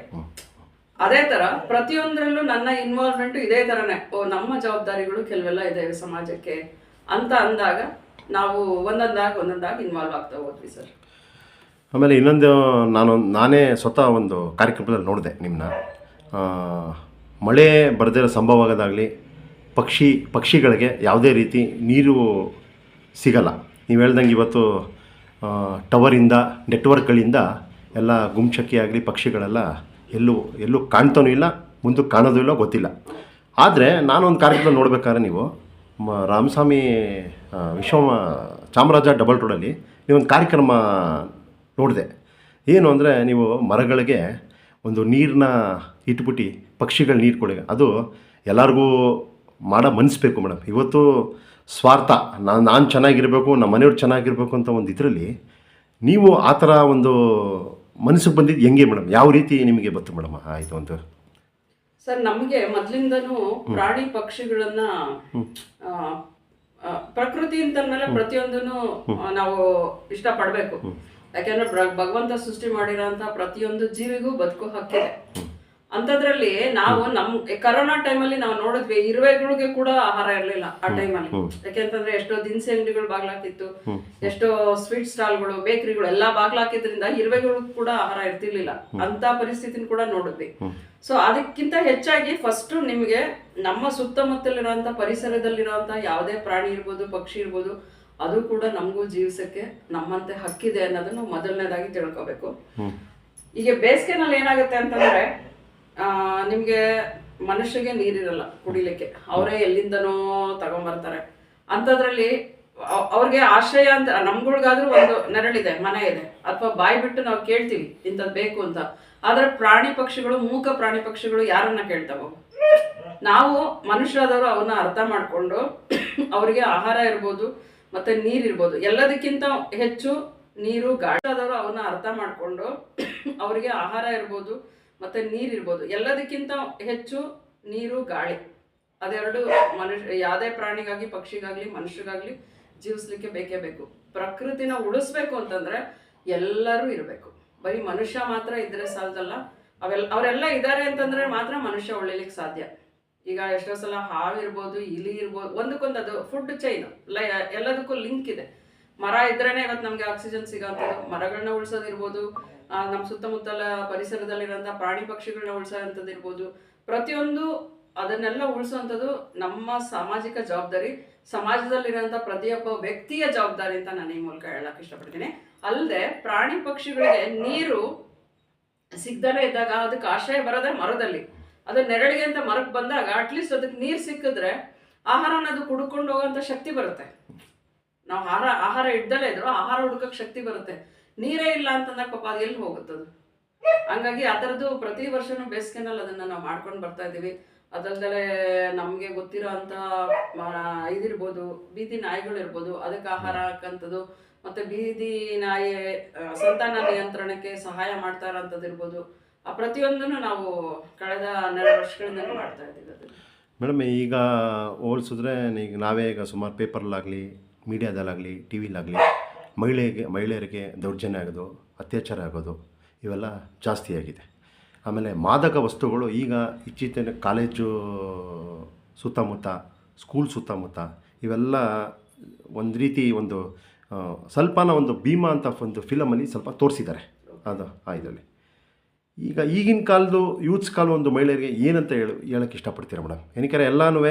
S3: ಅದೇ ತರ ಪ್ರತಿಯೊಂದ್ರಲ್ಲೂ ನನ್ನ ಇನ್ವಾಲ್ವ್ಮೆಂಟ್ ಇದೇ ತರನೇ, ನಮ್ಮ ಜವಾಬ್ದಾರಿಗಳು ಕೆಲವೆಲ್ಲ ಇದಾವೆ ಸಮಾಜಕ್ಕೆ ಅಂತ ಅಂದಾಗ ನಾವು ಒಂದೊಂದಾಗಿ ಇನ್ವಾಲ್ವ್ ಆಗ್ತಾ ಹೋದ್ವಿ ಸರ್.
S2: ಆಮೇಲೆ ಇನ್ನೊಂದು ನಾನೇ ಸ್ವತಃ ಒಂದು ಕಾರ್ಯಕ್ರಮದಲ್ಲಿ ನೋಡಿದೆ ನಿಮ್ಮನ್ನ. ಮಳೆ ಬರದಿರೋ ಸಂಭವ ಆಗೋದಾಗಲಿ, ಪಕ್ಷಿಗಳಿಗೆ ಯಾವುದೇ ರೀತಿ ನೀರು ಸಿಗಲ್ಲ. ನೀವು ಹೇಳ್ದಂಗೆ ಇವತ್ತು ಟವರಿಂದ, ನೆಟ್ವರ್ಕ್ಗಳಿಂದ ಎಲ್ಲ ಗುಮ್ಚಕ್ಕಿ ಆಗಲಿ ಪಕ್ಷಿಗಳೆಲ್ಲ ಎಲ್ಲೂ ಕಾಣ್ತಾನೂ ಇಲ್ಲ, ಮುಂದಕ್ಕೆ ಕಾಣೋದು ಇಲ್ಲ, ಗೊತ್ತಿಲ್ಲ. ಆದರೆ ನಾನೊಂದು ಕಾರ್ಯಕ್ರಮ ನೋಡ್ಬೇಕಾದ್ರೆ ನೀವು ರಾಮಸ್ವಾಮಿ ಚಾಮರಾಜ ಡಬಲ್ ರೋಡಲ್ಲಿ ನೀವೊಂದು ಕಾರ್ಯಕ್ರಮ ನೋಡಿದೆ. ಏನು ಅಂದರೆ ನೀವು ಮರಗಳಿಗೆ ಒಂದು ನೀರನ್ನ ಇಟ್ಬಿಟ್ಟು ಪಕ್ಷಿಗಳು ನೀರು ಕೊಡಿ. ಅದು ಎಲ್ಲರಿಗೂ ಮಾಡೋ ಮನಸ್ಬೇಕು ಮೇಡಮ್. ಇವತ್ತು ಸ್ವಾರ್ಥ, ನಾನು ಚೆನ್ನಾಗಿರಬೇಕು, ನಮ್ಮ ಮನೆಯವ್ರು ಚೆನ್ನಾಗಿರಬೇಕು ಅಂತ ಒಂದು ಇದರಲ್ಲಿ ನೀವು ಆ ಥರ ಒಂದು ಮನಸ್ಸಿಗೆ ಬಂದಿದ್ದು ಹೆಂಗೆ ಮೇಡಮ್? ಯಾವ ರೀತಿ ನಿಮಗೆ ಬಂತು ಮೇಡಮ್ ಆಯಿತು ಅಂತ?
S3: ಸರ್, ನಮಗೆ ಮೊದಲಿಂದನೂ ಪ್ರಾಣಿ ಪಕ್ಷಿಗಳನ್ನ ಪ್ರಕೃತಿ ಅಂತಂದ್ಮೇಲೆ ಪ್ರತಿಯೊಂದನ್ನು ನಾವು ಇಷ್ಟಪಡಬೇಕು. ಯಾಕೆಂದ್ರೆ ಭಗವಂತ ಸೃಷ್ಟಿ ಮಾಡಿರೋಂಥ ಪ್ರತಿಯೊಂದು ಜೀವಿಗೂ ಬದುಕು ಹಕ್ಕಿದೆ. ಅಂತದ್ರಲ್ಲಿ ನಾವು ಕರೋನಾ ಟೈಮಲ್ಲಿ ನಾವು ನೋಡಿದ್ವಿ, ಇರುವೆಗಳಿಗೆ ಕೂಡ ಆಹಾರ ಇರಲಿಲ್ಲ ಆ ಟೈಮಲ್ಲಿ. ಯಾಕೆಂತಂದ್ರೆ ಎಷ್ಟೋ ದಿನಸಿ ಅಂಗಡಿಗಳು ಬಾಗ್ಲಾಕಿತ್ತು, ಎಷ್ಟೋ ಸ್ವೀಟ್ ಸ್ಟಾಲ್ಗಳು, ಬೇಕರಿಗಳು ಎಲ್ಲ ಬಾಗ್ಲಾಕಿದ್ರಿಂದ ಇರುವೆಗಳು ಕೂಡ ಆಹಾರ ಇರ್ತಿರ್ಲಿಲ್ಲ. ಅಂತ ಪರಿಸ್ಥಿತಿನ ಕೂಡ ನೋಡಿದ್ವಿ. ಸೊ ಅದಕ್ಕಿಂತ ಹೆಚ್ಚಾಗಿ ಫಸ್ಟ್ ನಿಮ್ಗೆ ನಮ್ಮ ಸುತ್ತಮುತ್ತಲಿರುವಂತ ಪರಿಸರದಲ್ಲಿರುವಂತ ಯಾವುದೇ ಪ್ರಾಣಿ ಇರ್ಬೋದು, ಪಕ್ಷಿ ಇರ್ಬೋದು, ಅದು ಕೂಡ ನಮಗೂ ಜೀವಿಸಕ್ಕೆ ನಮ್ಮಂತೆ ಹಕ್ಕಿದೆ ಅನ್ನೋದನ್ನು ಮೊದಲನೇದಾಗಿ ತಿಳ್ಕೊಬೇಕು. ಈಗ ಬೇಸಿಗೆನಲ್ಲಿ ಏನಾಗುತ್ತೆ ಅಂತಂದ್ರೆ ನಿಮ್ಗೆ ಮನುಷ್ಯಗೆ ನೀರಿರಲ್ಲ ಕುಡಿಲಿಕ್ಕೆ, ಅವರೇ ಎಲ್ಲಿಂದನೋ ತಗೊಂಬರ್ತಾರೆ. ಅಂಥದ್ರಲ್ಲಿ ಅವ್ರಿಗೆ ಆಶ್ರಯ ಅಂತ, ನಮ್ಗಳ್ಗಾದ್ರೂ ಒಂದು ನೆರಳಿದೆ, ಮನೆ ಇದೆ, ಅಥವಾ ಬಾಯಿ ಬಿಟ್ಟು ನಾವು ಕೇಳ್ತೀವಿ ಇಂಥದ್ದು ಬೇಕು ಅಂತ. ಆದ್ರೆ ಪ್ರಾಣಿ ಪಕ್ಷಿಗಳು, ಮೂಕ ಪ್ರಾಣಿ ಪಕ್ಷಿಗಳು ಯಾರನ್ನ ಕೇಳ್ತಾವ? ನಾವು ಮನುಷ್ಯರಾದವರು ಅವನ್ನ ಅರ್ಥ ಮಾಡ್ಕೊಂಡು ಅವರಿಗೆ ಆಹಾರ ಇರ್ಬೋದು ಮತ್ತೆ ನೀರಿರ್ಬೋದು, ಎಲ್ಲದಕ್ಕಿಂತ ಹೆಚ್ಚು ನೀರು, ಗಾಳಿ ಆದವರು ಅವನ್ನ ಅರ್ಥ ಮಾಡ್ಕೊಂಡು ಅವರಿಗೆ ಆಹಾರ ಇರ್ಬೋದು ಮತ್ತೆ ನೀರಿರ್ಬೋದು, ಎಲ್ಲದಕ್ಕಿಂತ ಹೆಚ್ಚು ನೀರು, ಗಾಳಿ, ಅದೆರಡು ಯಾವುದೇ ಪ್ರಾಣಿಗಾಗಿ, ಪಕ್ಷಿಗಾಗ್ಲಿ, ಮನುಷ್ಯಗಾಗ್ಲಿ ಜೀವಿಸ್ಲಿಕ್ಕೆ ಬೇಕೇ ಬೇಕು. ಪ್ರಕೃತಿನ ಉಳಿಸ್ಬೇಕು ಅಂತಂದ್ರೆ ಎಲ್ಲರೂ ಇರಬೇಕು. ಬರೀ ಮನುಷ್ಯ ಮಾತ್ರ ಇದ್ರೆ ಸಾಲದಲ್ಲ, ಅವರೆಲ್ಲ ಇದ್ದಾರೆ ಅಂತಂದ್ರೆ ಮಾತ್ರ ಮನುಷ್ಯ ಉಳಿಲಿಕ್ಕೆ ಸಾಧ್ಯ. ಈಗ ಎಷ್ಟೋ ಸಲ ಹಾವಿರ್ಬೋದು, ಇಲಿ ಇರ್ಬೋದು, ಒಂದಕ್ಕೊಂದು ಅದು ಫುಡ್ ಚೈನ್ ಎಲ್ಲದಕ್ಕೂ ಲಿಂಕ್ ಇದೆ. ಮರ ಇದ್ರೇನೆ ಇವತ್ತು ನಮ್ಗೆ ಆಕ್ಸಿಜನ್ ಸಿಗೋಂಥದ್ದು. ಮರಗಳನ್ನ ಉಳಿಸೋದಿರ್ಬೋದು, ನಮ್ಮ ಸುತ್ತಮುತ್ತಲ ಪರಿಸರದಲ್ಲಿರೋಂಥ ಪ್ರಾಣಿ ಪಕ್ಷಿಗಳನ್ನ ಉಳಿಸೋಂಥದ್ದು ಇರ್ಬೋದು, ಪ್ರತಿಯೊಂದು ಅದನ್ನೆಲ್ಲ ಉಳಿಸುವಂಥದ್ದು ನಮ್ಮ ಸಾಮಾಜಿಕ ಜವಾಬ್ದಾರಿ, ಸಮಾಜದಲ್ಲಿರೋಂಥ ಪ್ರತಿಯೊಬ್ಬ ವ್ಯಕ್ತಿಯ ಜವಾಬ್ದಾರಿ ಅಂತ ನಾನು ಈ ಮೂಲಕ ಹೇಳಕ್ ಇಷ್ಟಪಡ್ತೀನಿ. ಅಲ್ಲದೆ ಪ್ರಾಣಿ ಪಕ್ಷಿಗಳಿಗೆ ನೀರು ಸಿಗ್ದಲೇ ಇದ್ದಾಗ ಅದಕ್ಕೆ ಆಶ್ರಯ ಬರೋದೇ ಮರದಲ್ಲಿ. ಅದು ನೆರಳಿಗೆ ಅಂತ ಮರಕ್ಕೆ ಬಂದಾಗ ಅಟ್ಲೀಸ್ಟ್ ಅದಕ್ಕೆ ನೀರು ಸಿಕ್ಕಿದ್ರೆ ಆಹಾರನ ಅದು ಕುಡ್ಕೊಂಡು ಹೋಗೋಂಥ ಶಕ್ತಿ ಬರುತ್ತೆ. ನಾವು ಆಹಾರ ಇಡ್ದಲೇ ಇದ್ರು ಆಹಾರ ಹುಡುಕಕ್ಕೆ ಶಕ್ತಿ ಬರುತ್ತೆ. ನೀರೇ ಇಲ್ಲ ಅಂತಂದಾಗ ಪಾಪ ಅದು ಎಲ್ಲಿ ಹೋಗುತ್ತದು. ಹಂಗಾಗಿ ಆ ಥರದ್ದು ಪ್ರತಿ ವರ್ಷನೂ ಬೇಸಿಗೆನಲ್ಲಿ ಅದನ್ನು ನಾವು ಮಾಡ್ಕೊಂಡು ಬರ್ತಾ ಇದ್ದೀವಿ. ಅದಲ್ದಲೆ ನಮಗೆ ಗೊತ್ತಿರೋ ಅಂಥ ಇದಿರ್ಬೋದು, ಬೀದಿ ನಾಯಿಗಳಿರ್ಬೋದು, ಅದಕ್ಕೆ ಆಹಾರ ಹಾಕಂಥದ್ದು, ಮತ್ತು ಬೀದಿ ನಾಯಿ ಸಂತಾನ ನಿಯಂತ್ರಣಕ್ಕೆ ಸಹಾಯ ಮಾಡ್ತಾ ಇರೋಂಥದ್ದು ಇರ್ಬೋದು. ಆ ಪ್ರತಿಯೊಂದನ್ನು ನಾವು ಕಳೆದ 12 ವರ್ಷಗಳಿಂದ ಮಾಡ್ತಾ ಇದ್ದೀವಿ ಅದನ್ನು.
S2: ಮೇಡಮ್, ಈಗ ಹೋಲಿಸಿದ್ರೆ ಈಗ ನಾವೇ ಈಗ ಸುಮಾರು ಪೇಪರ್ಲಾಗಲಿ, ಮೀಡಿಯಾದಲ್ಲಾಗಲಿ, ಟಿ ವಿಲಾಗಲಿ ಮಹಿಳೆಯರಿಗೆ ದೌರ್ಜನ್ಯ ಆಗೋದು, ಅತ್ಯಾಚಾರ ಆಗೋದು ಇವೆಲ್ಲ ಜಾಸ್ತಿ ಆಗಿದೆ. ಆಮೇಲೆ ಮಾದಕ ವಸ್ತುಗಳು ಈಗ ಇತ್ತೀಚಿನ ಕಾಲೇಜು ಸುತ್ತಮುತ್ತ, ಸ್ಕೂಲ್ ಸುತ್ತಮುತ್ತ ಇವೆಲ್ಲ ಒಂದು ರೀತಿ ಒಂದು ಸ್ವಲ್ಪನ ಒಂದು ಭೀಮಾ ಅಂತ ಒಂದು ಫಿಲಮಲ್ಲಿ ಸ್ವಲ್ಪ ತೋರಿಸಿದ್ದಾರೆ ಅದು ಇದರಲ್ಲಿ. ಈಗ ಈಗಿನ ಕಾಲದ್ದು ಯೂತ್ಸ್ ಕಾಲ ಒಂದು ಮಹಿಳೆಯರಿಗೆ ಏನಂತ ಹೇಳೋಕ್ಕೆ ಇಷ್ಟಪಡ್ತೀರಾ ಮೇಡಮ್? ಏನಕ್ಕೆ ಎಲ್ಲನೂ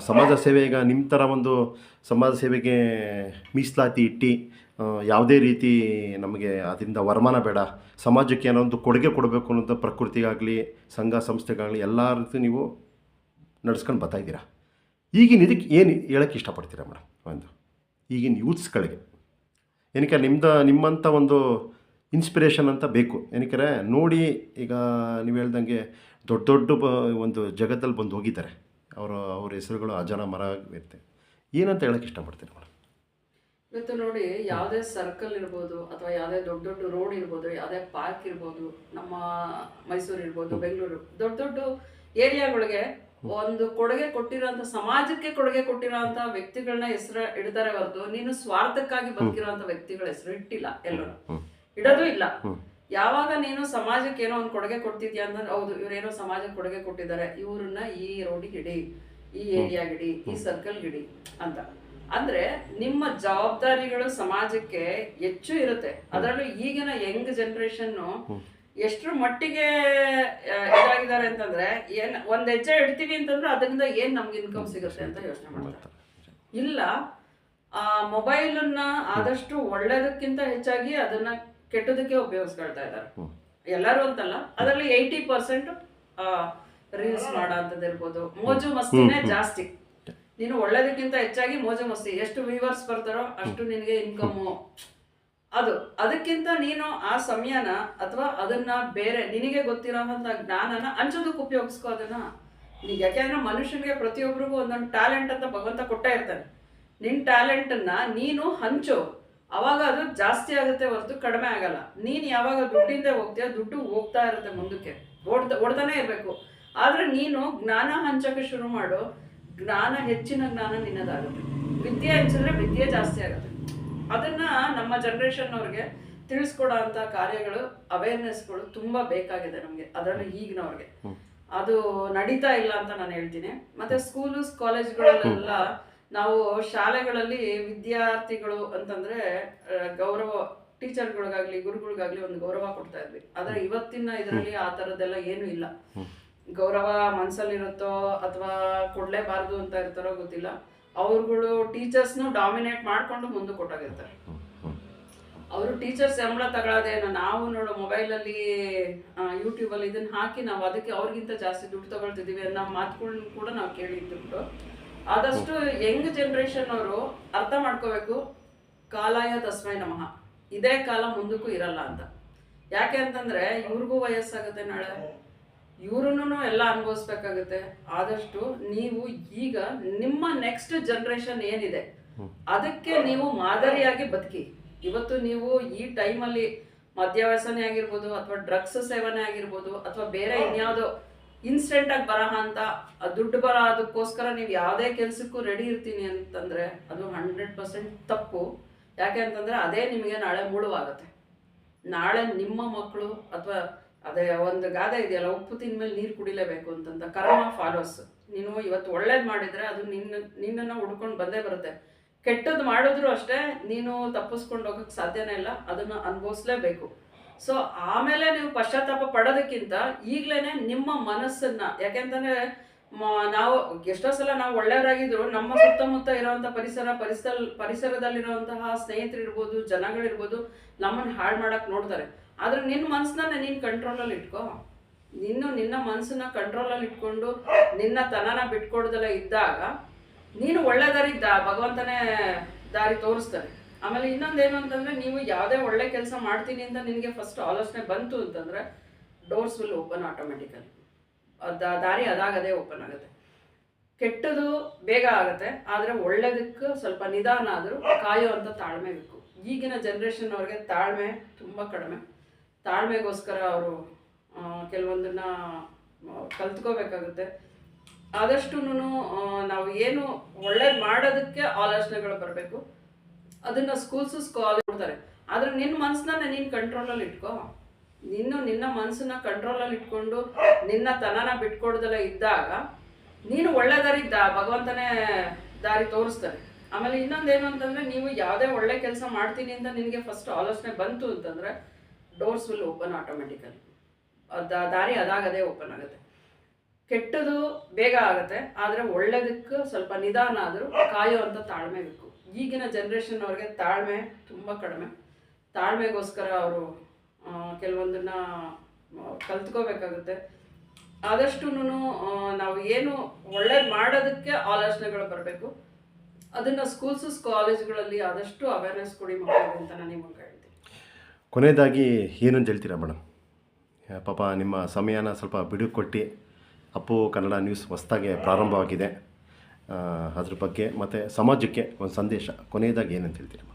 S2: ಸಮಾಜ ಸೇವೆ, ಈಗ ನಿಮ್ಮ ಥರ ಒಂದು ಸಮಾಜ ಸೇವೆಗೆ ಮೀಸಲಾತಿ ಇಟ್ಟು ಯಾವುದೇ ರೀತಿ ನಮಗೆ ಅದರಿಂದ ವರಮಾನ ಬೇಡ, ಸಮಾಜಕ್ಕೆ ಏನೋ ಒಂದು ಕೊಡುಗೆ ಕೊಡಬೇಕು ಅನ್ನೋದು ಪ್ರಕೃತಿಗಾಗಲಿ ಸಂಘ ಸಂಸ್ಥೆಗಾಗಲಿ ಎಲ್ಲ ರೀತಿ ನೀವು ನಡೆಸ್ಕೊಂಡು ಬರ್ತಾಯಿದ್ದೀರಾ. ಈಗಿನ ಇದಕ್ಕೆ ಏನು ಹೇಳೋಕ್ಕೆ ಇಷ್ಟಪಡ್ತೀರಾ ಮೇಡಮ್ ಒಂದು ಈಗಿನ ಯೂತ್ಸ್ಗಳಿಗೆ? ಏನಕ್ಕೆ ನಿಮ್ಮಂಥ ಒಂದು ಇನ್ಸ್ಪಿರೇಷನ್ ಅಂತ ಬೇಕು. ಏನಕ್ಕೆ ನೋಡಿ, ಈಗ ನೀವು ಹೇಳ್ದಂಗೆ ದೊಡ್ಡ ಒಂದು ಜಗತ್ತಲ್ಲಿ ಬಂದು ಹೋಗಿದ್ದಾರೆ, ಅವ್ರ ಹೆಸರುಗಳು ಅಜರಾಮರ ಇರುತ್ತೆ. ಏನಂತ ಹೇಳೋಕ್ಕೆ ಇಷ್ಟಪಡ್ತೀರಿ ಮೇಡಮ್?
S3: ಇವತ್ತು ನೋಡಿ, ಯಾವುದೇ ಸರ್ಕಲ್ ಇರ್ಬೋದು ಅಥವಾ ಯಾವುದೇ ದೊಡ್ಡ ರೋಡ್ ಇರ್ಬೋದು, ಯಾವುದೇ ಪಾರ್ಕ್ ಇರ್ಬೋದು, ನಮ್ಮ ಮೈಸೂರು ಇರ್ಬೋದು, ಬೆಂಗಳೂರು, ದೊಡ್ಡ ಏರಿಯಾಗಳಿಗೆ ಒಂದು ಕೊಡುಗೆ ಕೊಟ್ಟಿರೋಂಥ, ಸಮಾಜಕ್ಕೆ ಕೊಡುಗೆ ಕೊಟ್ಟಿರೋಂಥ ವ್ಯಕ್ತಿಗಳನ್ನ ಹೆಸರು ಇಡ್ತಾರೆ ಹೊರತು ನೀನು ಸ್ವಾರ್ಥಕ್ಕಾಗಿ ಬದುಕಿರೋಂಥ ವ್ಯಕ್ತಿಗಳ ಹೆಸರು ಇಟ್ಟಿಲ್ಲ. ಎಲ್ಲರೂ ಇಡೋದು ಇಲ್ಲ. ಯಾವಾಗ ನೀನು ಸಮಾಜಕ್ಕೆ ಏನೋ ಒಂದು ಕೊಡುಗೆ ಕೊಡ್ತಿದ್ಯಾ ಅಂತಂದ್ರೆ, ಹೌದು ಇವರೇನೋ ಸಮಾಜಕ್ಕೆ ಕೊಡುಗೆ ಕೊಟ್ಟಿದ್ದಾರೆ, ಇವ್ರನ್ನ ಈ ರೋಡಿಗೆ ಇಡಿ, ಈ ಏರಿಯಾಗಿಡಿ, ಈ ಸರ್ಕಲ್ಗಿಡಿ ಅಂತ ಅಂದ್ರೆ ನಿಮ್ಮ ಜವಾಬ್ದಾರಿಗಳು ಸಮಾಜಕ್ಕೆ ಹೆಚ್ಚು ಇರುತ್ತೆ. ಅದರಲ್ಲೂ ಈಗಿನ ಯಂಗ್ ಜನರೇಷನ್ ಎಷ್ಟರ ಮಟ್ಟಿಗೆ ಇದಾಗಿದ್ದಾರೆ ಅಂತಂದ್ರೆ, ಒಂದ್ ಹೆಜ್ಜೆ ಇಡ್ತೀವಿ ಅಂತಂದ್ರೆ ಅದರಿಂದ ಏನ್ ನಮ್ಗೆ ಇನ್ಕಮ್ ಸಿಗುತ್ತೆ ಅಂತ ಯೋಚನೆ ಮಾಡ್ತಾರೆ. ಇಲ್ಲ, ಆ ಮೊಬೈಲನ್ನ ಆದಷ್ಟು ಒಳ್ಳೇದಕ್ಕಿಂತ ಹೆಚ್ಚಾಗಿ ಅದನ್ನ ಕೆಟ್ಟದಕ್ಕೆ ಉಪಯೋಗಿಸ್ಕೊಳ್ತಾ ಇದ್ದಾರೆ. ಎಲ್ಲರೂ ಅಂತಲ್ಲ, ಅದರಲ್ಲಿ 80% ರೀಲ್ಸ್ ಮಾಡೋ ಅಂಥದ್ದು ಇರ್ಬೋದು, ಮೋಜು ಮಸ್ತಿನೇ ಜಾಸ್ತಿ. ನೀನು ಒಳ್ಳೇದಕ್ಕಿಂತ ಹೆಚ್ಚಾಗಿ ಮೋಜು ಮಸ್ತಿ, ಎಷ್ಟು ವ್ಯೂವರ್ಸ್ ಬರ್ತಾರೋ ಅಷ್ಟು ನಿನಗೆ ಇನ್ಕಮ್ಮು. ಅದಕ್ಕಿಂತ ನೀನು ಆ ಸಮಯನ ಅಥವಾ ಅದನ್ನ ಬೇರೆ ನಿನಗೆ ಗೊತ್ತಿರೋಂಥ ಜ್ಞಾನನ ಹಂಚೋದಕ್ಕೆ ಉಪಯೋಗಿಸ್ಕೋ ಅದನ್ನ. ಯಾಕೆಂದ್ರೆ ಮನುಷ್ಯನಿಗೆ ಪ್ರತಿಯೊಬ್ಬರಿಗೂ ಒಂದೊಂದು ಟ್ಯಾಲೆಂಟ್ ಅಂತ ಭಗವಂತ ಕೊಟ್ಟೇ ಇರ್ತಾನೆ. ನಿನ್ನ ಟ್ಯಾಲೆಂಟನ್ನ ನೀನು ಹಂಚು, ಅವಾಗ ಅದು ಜಾಸ್ತಿ ಆಗುತ್ತೆ ಹೊರತು ಕಡಿಮೆ ಆಗಲ್ಲ. ನೀನು ಯಾವಾಗ ದುಡ್ಡಿಂದ ಹೋಗ್ತೀಯ, ದುಡ್ಡು ಹೋಗ್ತಾ ಇರುತ್ತೆ ಮುಂದಕ್ಕೆ, ಓಡ್ತಾನೆ ಇರಬೇಕು. ಆದ್ರೆ ನೀನು ಜ್ಞಾನ ಹಂಚೋಕೆ ಶುರು ಮಾಡು, ಹೆಚ್ಚಿನ ಜ್ಞಾನ ನಿನ್ನದಾಗುತ್ತೆ. ವಿದ್ಯೆ ಹಂಚಿದ್ರೆ ವಿದ್ಯೆ ಜಾಸ್ತಿ ಆಗುತ್ತೆ. ಅದನ್ನ ನಮ್ಮ ಜನರೇಷನ್ ಅವ್ರಿಗೆ ತಿಳಿಸ್ಕೊಡೋ ಅಂತ ಕಾರ್ಯಗಳು, ಅವೇರ್ನೆಸ್ಗಳು ತುಂಬಾ ಬೇಕಾಗಿದೆ ನಮ್ಗೆ, ಅದರಲ್ಲಿ ಈಗಿನವ್ರಿಗೆ. ಅದು ನಡೀತಾ ಇಲ್ಲ ಅಂತ ನಾನು ಹೇಳ್ತೀನಿ. ಮತ್ತೆ ಸ್ಕೂಲು ಕಾಲೇಜ್ಗಳಲ್ಲೆಲ್ಲ ನಾವು ಶಾಲೆಗಳಲ್ಲಿ ವಿದ್ಯಾರ್ಥಿಗಳು ಅಂತಂದ್ರೆ ಗೌರವ, ಟೀಚರ್ಗಳಿಗಾಗ್ಲಿ ಗುರುಗಳಿಗಾಗ್ಲಿ ಒಂದು ಗೌರವ ಕೊಡ್ತಾ ಇದ್ವಿ. ಆದ್ರೆ ಇವತ್ತಿನ ಇದರಲ್ಲಿ ಆ ಥರದ್ದೆಲ್ಲ ಏನೂ ಇಲ್ಲ. ಗೌರವ ಮನ್ಸಲ್ಲಿರುತ್ತೋ ಅಥವಾ ಕೊಡ್ಲೇಬಾರ್ದು ಅಂತ ಇರ್ತಾರೋ ಗೊತ್ತಿಲ್ಲ. ಅವ್ರುಗಳು ಟೀಚರ್ಸ್ನು ಡಾಮಿನೇಟ್ ಮಾಡ್ಕೊಂಡು ಮುಂದೆ ಕೊಟ್ಟಾಗಿರ್ತಾರೆ. ಅವರು ಟೀಚರ್ಸ್ ಸಂಬಳ ತಗೊಳ್ಳೋದೇನು, ನಾವು ನೋಡೋ ಮೊಬೈಲಲ್ಲಿ ಯೂಟ್ಯೂಬಲ್ಲಿ ಇದನ್ನ ಹಾಕಿ ನಾವು ಅದಕ್ಕೆ ಅವ್ರಿಗಿಂತ ಜಾಸ್ತಿ ದುಡ್ಡು ತಗೊಳ್ತಿದ್ದೀವಿ ಅನ್ನೋ ಮಾತುಗಳನ್ನ ಕೂಡ ನಾವು ಕೇಳಿದ್ದು. ಆದಷ್ಟು ಯಂಗ್ ಜನರೇಷನ್ ಅವರು ಅರ್ಥ ಮಾಡ್ಕೋಬೇಕು, ಕಾಲಾಯ ತಸ್ಮೈ ನಮಃ, ಇದೇ ಕಾಲ ಮುಂದಕ್ಕೂ ಇರಲ್ಲ ಅಂತ. ಯಾಕೆ ಅಂತಂದ್ರೆ ಇವ್ರಿಗೂ ವಯಸ್ಸಾಗುತ್ತೆ, ನಾಳೆ ಇವ್ರನ್ನೂ ಎಲ್ಲ ಅನುಭವಿಸ್ಬೇಕಾಗುತ್ತೆ. ಆದಷ್ಟು ನೀವು ಈಗ ನಿಮ್ಮ ನೆಕ್ಸ್ಟ್ ಜನರೇಷನ್ ಏನಿದೆ ಅದಕ್ಕೆ ನೀವು ಮಾದರಿಯಾಗಿ ಬದುಕಿ. ಇವತ್ತು ನೀವು ಈ ಟೈಮಲ್ಲಿ ಮದ್ಯವ್ಯಸನೆ ಆಗಿರ್ಬೋದು ಅಥವಾ ಡ್ರಗ್ಸ್ ಸೇವನೆ ಆಗಿರ್ಬೋದು ಅಥವಾ ಬೇರೆ ಇನ್ಯಾವುದೋ ಇನ್ಸ್ಟೆಂಟ್ ಆಗಿ ಬರಹ ಅಂತ ದುಡ್ಡು ಬರ ಅದಕ್ಕೋಸ್ಕರ ನೀವು ಯಾವುದೇ ಕೆಲಸಕ್ಕೂ ರೆಡಿ ಇರ್ತೀನಿ ಅಂತಂದ್ರೆ ಅದು 100% ತಪ್ಪು. ಯಾಕೆ ಅಂತಂದ್ರೆ ಅದೇ ನಿಮಗೆ ನಾಳೆ ಮೂಳುವಾಗುತ್ತೆ. ನಾಳೆ ನಿಮ್ಮ ಮಕ್ಕಳು ಅಥವಾ ಅದೇ ಒಂದು ಗಾದೆ ಇದೆಯಲ್ಲ, ಉಪ್ಪು ತಿಂದ್ಮೇಲೆ ನೀರು ಕುಡಿಲೇಬೇಕು ಅಂತಂತ, ಕರ್ಮ ಫಾಲೋಸ್. ನೀನು ಇವತ್ತು ಒಳ್ಳೇದು ಮಾಡಿದ್ರೆ ಅದು ನಿನ್ನನ್ನು ಹುಡ್ಕೊಂಡು ಬಂದೇ ಬರುತ್ತೆ. ಕೆಟ್ಟದ್ದು ಮಾಡಿದ್ರು ಅಷ್ಟೇ ನೀನು ತಪ್ಪಿಸ್ಕೊಂಡು ಹೋಗಕ್ಕೆ ಸಾಧ್ಯನೇ ಇಲ್ಲ, ಅದನ್ನು ಅನುಭವಿಸ್ಲೇಬೇಕು. ಸೊ ಆಮೇಲೆ ನೀವು ಪಶ್ಚಾತ್ತಾಪ ಪಡೋದಕ್ಕಿಂತ ಈಗಲೇ ನಿಮ್ಮ ಮನಸ್ಸನ್ನ, ಯಾಕೆಂತಂದ್ರೆ ನಾವು ಎಷ್ಟೋ ಸಲ ನಾವು ಒಳ್ಳೆಯವರಾಗಿದ್ರು ನಮ್ಮ ಸುತ್ತಮುತ್ತ ಇರುವಂಥ ಪರಿಸರದಲ್ಲಿರುವಂತಹ ಸ್ನೇಹಿತರಿರ್ಬೋದು, ಜನಗಳಿರ್ಬೋದು, ನಮ್ಮನ್ನು ಹಾಳು ಮಾಡಕ್ ನೋಡ್ತಾರೆ. ಆದ್ರೆ ನಿನ್ನ ಮನಸ್ಸನ್ನ ನೀನು ಕಂಟ್ರೋಲಲ್ಲಿ ಇಟ್ಕೋ. ನಿನ್ನ ಮನಸ್ಸನ್ನ ಕಂಟ್ರೋಲಲ್ಲಿ ಇಟ್ಕೊಂಡು ನಿನ್ನ ತನನ ಬಿಟ್ಕೊಡ್ದಲ್ಲ ಇದ್ದಾಗ ನೀನು ಒಳ್ಳೆ ದಾರಿ ಭಗವಂತನೇ ದಾರಿ ತೋರಿಸ್ತಾನೆ. ಆಮೇಲೆ ಇನ್ನೊಂದೇನು ಅಂತಂದರೆ, ನೀವು ಯಾವುದೇ ಒಳ್ಳೆ ಕೆಲಸ ಮಾಡ್ತೀನಿ ಅಂತ ನಿನಗೆ ಫಸ್ಟ್ ಆಲೋಚನೆ ಬಂತು ಅಂತಂದರೆ ಡೋರ್ಸ್ ವಿಲ್ ಓಪನ್ ಆಟೋಮೆಟಿಕಲಿ. ದಾರಿ ಅದಾಗದೇ ಓಪನ್ ಆಗುತ್ತೆ. ಕೆಟ್ಟದು ಬೇಗ ಆಗುತ್ತೆ, ಆದರೆ ಒಳ್ಳೇದಕ್ಕೆ ಸ್ವಲ್ಪ ನಿಧಾನ ಆದರೂ ಕಾಯುವಂಥ ತಾಳ್ಮೆ ಬೇಕು. ಈಗಿನ ಜನ್ರೇಷನ್ ಅವ್ರಿಗೆ ತಾಳ್ಮೆ ತುಂಬ ಕಡಿಮೆ. ತಾಳ್ಮೆಗೋಸ್ಕರ ಅವರು ಕೆಲವೊಂದನ್ನ ಕಲ್ತ್ಕೋಬೇಕಾಗುತ್ತೆ. ಆದಷ್ಟು ನಾವು ಏನು ಒಳ್ಳೇದು ಮಾಡೋದಕ್ಕೆ ಆಲೋಚನೆಗಳು ಬರಬೇಕು. ಅದನ್ನು ಸ್ಕೂಲ್ಸ್ ಕಾಲೇಜ್ ಕೊಡ್ತಾರೆ, ಆದರೆ ನಿನ್ನ ಮನಸ್ಸನ್ನ ನೀನು ಕಂಟ್ರೋಲಲ್ಲಿ ಇಟ್ಕೋ. ನಿನ್ನ ಮನಸ್ಸನ್ನ ಕಂಟ್ರೋಲಲ್ಲಿ ಇಟ್ಕೊಂಡು ನಿನ್ನ ತನನ ಬಿಟ್ಕೊಡ್ದಲ್ಲ ಇದ್ದಾಗ ನೀನು ಒಳ್ಳೆ ದಾರಿ ಭಗವಂತನೇ ದಾರಿ ತೋರಿಸ್ತಾರೆ. ಆಮೇಲೆ ಇನ್ನೊಂದೇನು ಅಂತಂದರೆ, ನೀವು ಯಾವುದೇ ಒಳ್ಳೆ ಕೆಲಸ ಮಾಡ್ತೀನಿ ಅಂತ ನಿನಗೆ ಫಸ್ಟ್ ಆಲೋಚನೆ ಬಂತು ಅಂತಂದರೆ ಡೋರ್ಸ್ ವಿಲ್ ಓಪನ್ ಆಟೋಮೆಟಿಕಲಿ. ದಾರಿ ಅದಾಗದೇ ಓಪನ್ ಆಗುತ್ತೆ. ಕೆಟ್ಟದು ಬೇಗ ಆಗುತ್ತೆ, ಆದರೆ ಒಳ್ಳೇದಕ್ಕೆ ಸ್ವಲ್ಪ ನಿಧಾನ ಆದರೂ ಕಾಯುವಂಥ ತಾಳ್ಮೆ ಬೇಕು. ಈಗಿನ ಜನ್ರೇಷನ್ ಅವ್ರಿಗೆ ತಾಳ್ಮೆ ತುಂಬ ಕಡಿಮೆ. ತಾಳ್ಮೆಗೋಸ್ಕರ ಅವರು ಕೆಲವೊಂದನ್ನ ಕಲ್ತ್ಕೋಬೇಕಾಗುತ್ತೆ. ಆದಷ್ಟು ನಾವು ಏನು ಒಳ್ಳೇದು ಮಾಡೋದಕ್ಕೆ ಆಲೋಚನೆಗಳು ಬರಬೇಕು. ಅದನ್ನು ಸ್ಕೂಲ್ಸ್ ಕಾಲೇಜ್ಗಳಲ್ಲಿ ಆದಷ್ಟು ಅವೇರ್ನೆಸ್ ಕೊಡಿ ಮಕ್ಕಳಿಗೆ ಅಂತ ನಾನು ನಿಮಗೆ ಹೇಳ್ತೀನಿ.
S2: ಕೊನೆಯದಾಗಿ ಏನಂತ ಹೇಳ್ತೀರಾ ಮೇಡಮ್? ಪಾಪ ನಿಮ್ಮ ಸಮಯನ ಸ್ವಲ್ಪ ಬಿಡು ಕೊಟ್ಟು ಅಪ್ಪು ಕನ್ನಡ ನ್ಯೂಸ್ ಹೊಸದಾಗಿ ಪ್ರಾರಂಭವಾಗಿದೆ, ಅದ್ರ ಬಗ್ಗೆ ಮತ್ತು ಸಮಾಜಕ್ಕೆ ಒಂದು ಸಂದೇಶ ಕೊನೆಯದಾಗಿ ಏನಂತ ಹೇಳ್ತೀರಾ ಮೇಡಮ್?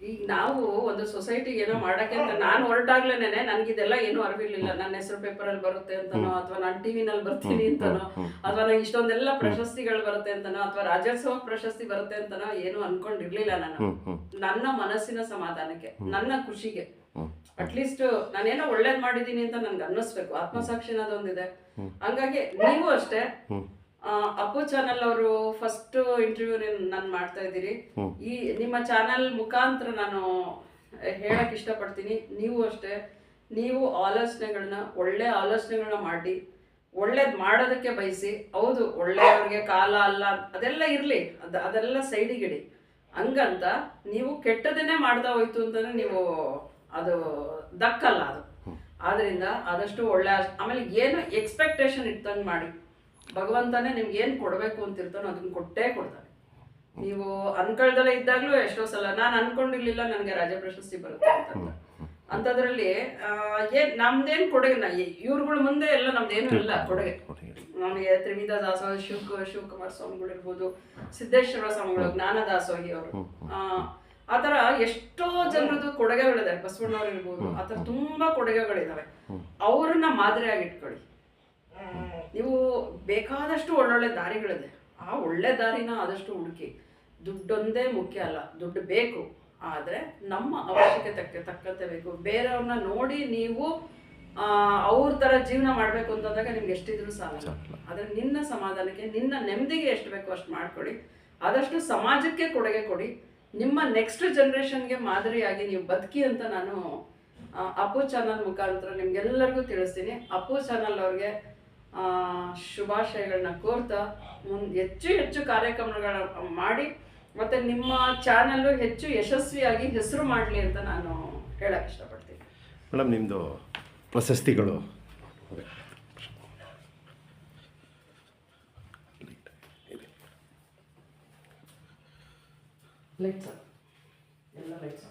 S3: ಈಗ ನಾವು ಒಂದು ಸೊಸೈಟಿಗೆ ಏನೋ ಮಾಡೋಕ್ಕೆ ಅಂತ ನಾನು ಹೊರಟಾಗ್ಲೇನೆ ನನಗಿದೆಲ್ಲ ಏನೂ ಅರಿವಿರ್ಲಿಲ್ಲ. ನನ್ನ ಹೆಸರು ಪೇಪರಲ್ಲಿ ಬರುತ್ತೆ ಅಂತನೋ, ಅಥವಾ ನಾನು ಟಿವಿನಲ್ಲಿ ಬರ್ತೀನಿ ಅಂತನೋ, ಅಥವಾ ನಂಗೆ ಇಷ್ಟೊಂದೆಲ್ಲ ಪ್ರಶಸ್ತಿಗಳು ಬರುತ್ತೆ ಅಂತನೋ, ಅಥವಾ ರಾಜ್ಯೋತ್ಸವ ಪ್ರಶಸ್ತಿ ಬರುತ್ತೆ ಅಂತನೋ ಏನೂ ಅನ್ಕೊಂಡಿರ್ಲಿಲ್ಲ ನಾನು. ನನ್ನ ಮನಸ್ಸಿನ ಸಮಾಧಾನಕ್ಕೆ, ನನ್ನ ಖುಷಿಗೆ, ಅಟ್ಲೀಸ್ಟ್ ನಾನೇನೋ ಒಳ್ಳೇದ್ ಮಾಡಿದೀನಿ ಅಂತ ನನ್ಗೆ ಅನ್ನಿಸ್ಬೇಕು, ಆತ್ಮಸಾಕ್ಷಿ ಅನ್ನೋದೊಂದಿದೆ. ಹಂಗಾಗಿ ನೀವು ಅಷ್ಟೇ, ಅಪ್ಪು ಚಾನಲ್ ಅವರು ಫಸ್ಟ್ ಇಂಟರ್ವ್ಯೂ ನಾನು ಮಾಡ್ತಾ ಇದ್ದೀರಿ. ಈ ನಿಮ್ಮ ಚಾನಲ್ ಮುಖಾಂತರ ನಾನು ಹೇಳಕ್ ಇಷ್ಟಪಡ್ತೀನಿ, ನೀವು ಅಷ್ಟೇ, ನೀವು ಒಳ್ಳೆ ಆಲೋಚನೆಗಳನ್ನ ಮಾಡಿ ಒಳ್ಳೇದ್ ಮಾಡೋದಕ್ಕೆ ಬಯಸಿ. ಹೌದು, ಒಳ್ಳೆಯವ್ರಿಗೆ ಕಾಲ ಅಲ್ಲ ಅದೆಲ್ಲ ಇರ್ಲಿ, ಅದೆಲ್ಲ ಸೈಡಿಗಿಡಿ. ಹಂಗಂತ ನೀವು ಕೆಟ್ಟದನ್ನೇ ಮಾಡ್ತಾ ಹೋಯ್ತು ಅಂತಂದ್ರೆ ನೀವು ಅದು ದಕ್ಕಲ್ಲ ಅದು. ಆದ್ರಿಂದ ಆದಷ್ಟು ಒಳ್ಳೆ, ಆಮೇಲೆ ಏನು ಎಕ್ಸ್ಪೆಕ್ಟೇಷನ್ ಇಟ್ಟಂಗೆ ಮಾಡಿ. ಭಗವಂತನೇ ನಿಮ್ಗೆ ಏನು ಕೊಡಬೇಕು ಅಂತಿರ್ತಾನೋ ಅದನ್ನ ಕೊಟ್ಟೇ ಕೊಡ್ತಾನೆ. ನೀವು ಅನ್ಕೊಳ್ದಲ್ಲೇ ಇದ್ದಾಗಲೂ ಎಷ್ಟೋ ಸಲ ನಾನು ಅನ್ಕೊಂಡಿರ್ಲಿಲ್ಲ ನನಗೆ ರಾಜ್ಯ ಪ್ರಶಸ್ತಿ ಬರುತ್ತೆ ಅಂತ. ಅಂಥದ್ರಲ್ಲಿ ನಮ್ದೇನು ಕೊಡುಗೆ, ಇವ್ರುಗಳ ಮುಂದೆ ಎಲ್ಲ ನಮ್ದೇನು ಇಲ್ಲ ಕೊಡುಗೆ. ನಮಗೆ ತ್ರಿವಿಧ ದಾಸೋಹ ಶಿವಕುಮಾರ ಸ್ವಾಮಿಗಳಿರ್ಬೋದು, ಸಿದ್ದೇಶ್ವರ ಸ್ವಾಮಿಗಳು, ಜ್ಞಾನದಾಸೋಹಿ ಅವರು, ಆ ಥರ ಎಷ್ಟೋ ಜನರದ್ದು ಕೊಡುಗೆಗಳಿದೆ. ಬಸವಣ್ಣವ್ರು ಇರ್ಬೋದು, ಆ ಥರ ತುಂಬ ಕೊಡುಗೆಗಳಿದ್ದಾವೆ. ಅವ್ರನ್ನ ಮಾದರಿಯಾಗಿ ಇಟ್ಕೊಳ್ಳಿ. ನೀವು ಬೇಕಾದಷ್ಟು ಒಳ್ಳೊಳ್ಳೆ ದಾರಿಗಳಿದೆ, ಆ ಒಳ್ಳೆ ದಾರಿನ ಆದಷ್ಟು ಹುಡುಕಿ. ದುಡ್ಡೊಂದೇ ಮುಖ್ಯ ಅಲ್ಲ, ದುಡ್ಡು ಬೇಕು, ಆದರೆ ನಮ್ಮ ಅವಶ್ಯಕತೆಗೆ ತಕ್ಕಂತೆ ಬೇಕು. ಬೇರೆಯವ್ರನ್ನ ನೋಡಿ ನೀವು ಅವ್ರ ಥರ ಜೀವನ ಮಾಡಬೇಕು ಅಂತಂದಾಗ ನಿಮ್ಗೆ ಎಷ್ಟಿದ್ರು ಸಾಲಲ್ಲ. ಆದರೆ ನಿನ್ನ ಸಮಾಧಾನಕ್ಕೆ, ನಿನ್ನ ನೆಮ್ಮದಿಗೆ ಎಷ್ಟು ಬೇಕೋ ಅಷ್ಟು ಮಾಡ್ಕೊಡಿ. ಆದಷ್ಟು ಸಮಾಜಕ್ಕೆ ಕೊಡುಗೆ ಕೊಡಿ. ನಿಮ್ಮ ನೆಕ್ಸ್ಟ್ ಜನ್ರೇಷನ್ಗೆ ಮಾದರಿಯಾಗಿ ನೀವು ಬದುಕಿ ಅಂತ ನಾನು ಅಪ್ಪು ಚಾನಲ್ ಮುಖಾಂತರ ನಿಮ್ಗೆಲ್ಲರಿಗೂ ತಿಳಿಸ್ತೀನಿ. ಅಪ್ಪು ಚಾನಲ್ ಅವ್ರಿಗೆ ಶುಭಾಶಯಗಳನ್ನ ಕೋರ್ತಾ ಹೆಚ್ಚು ಹೆಚ್ಚು ಕಾರ್ಯಕ್ರಮಗಳನ್ನ ಮಾಡಿ, ಮತ್ತು ನಿಮ್ಮ ಚಾನಲ್ಲು ಹೆಚ್ಚು ಯಶಸ್ವಿಯಾಗಿ ಹೆಸರು ಮಾಡಲಿ ಅಂತ ನಾನು ಹೇಳಕ್ಕೆ ಇಷ್ಟಪಡ್ತೀನಿ.
S2: ಮೇಡಮ್, ನಿಮ್ಮದು ಪ್ರಶಸ್ತಿಗಳು
S3: ಲೈಟ್ಸ್ ಎಲ್ಲ ಲೈಟ್ಸ್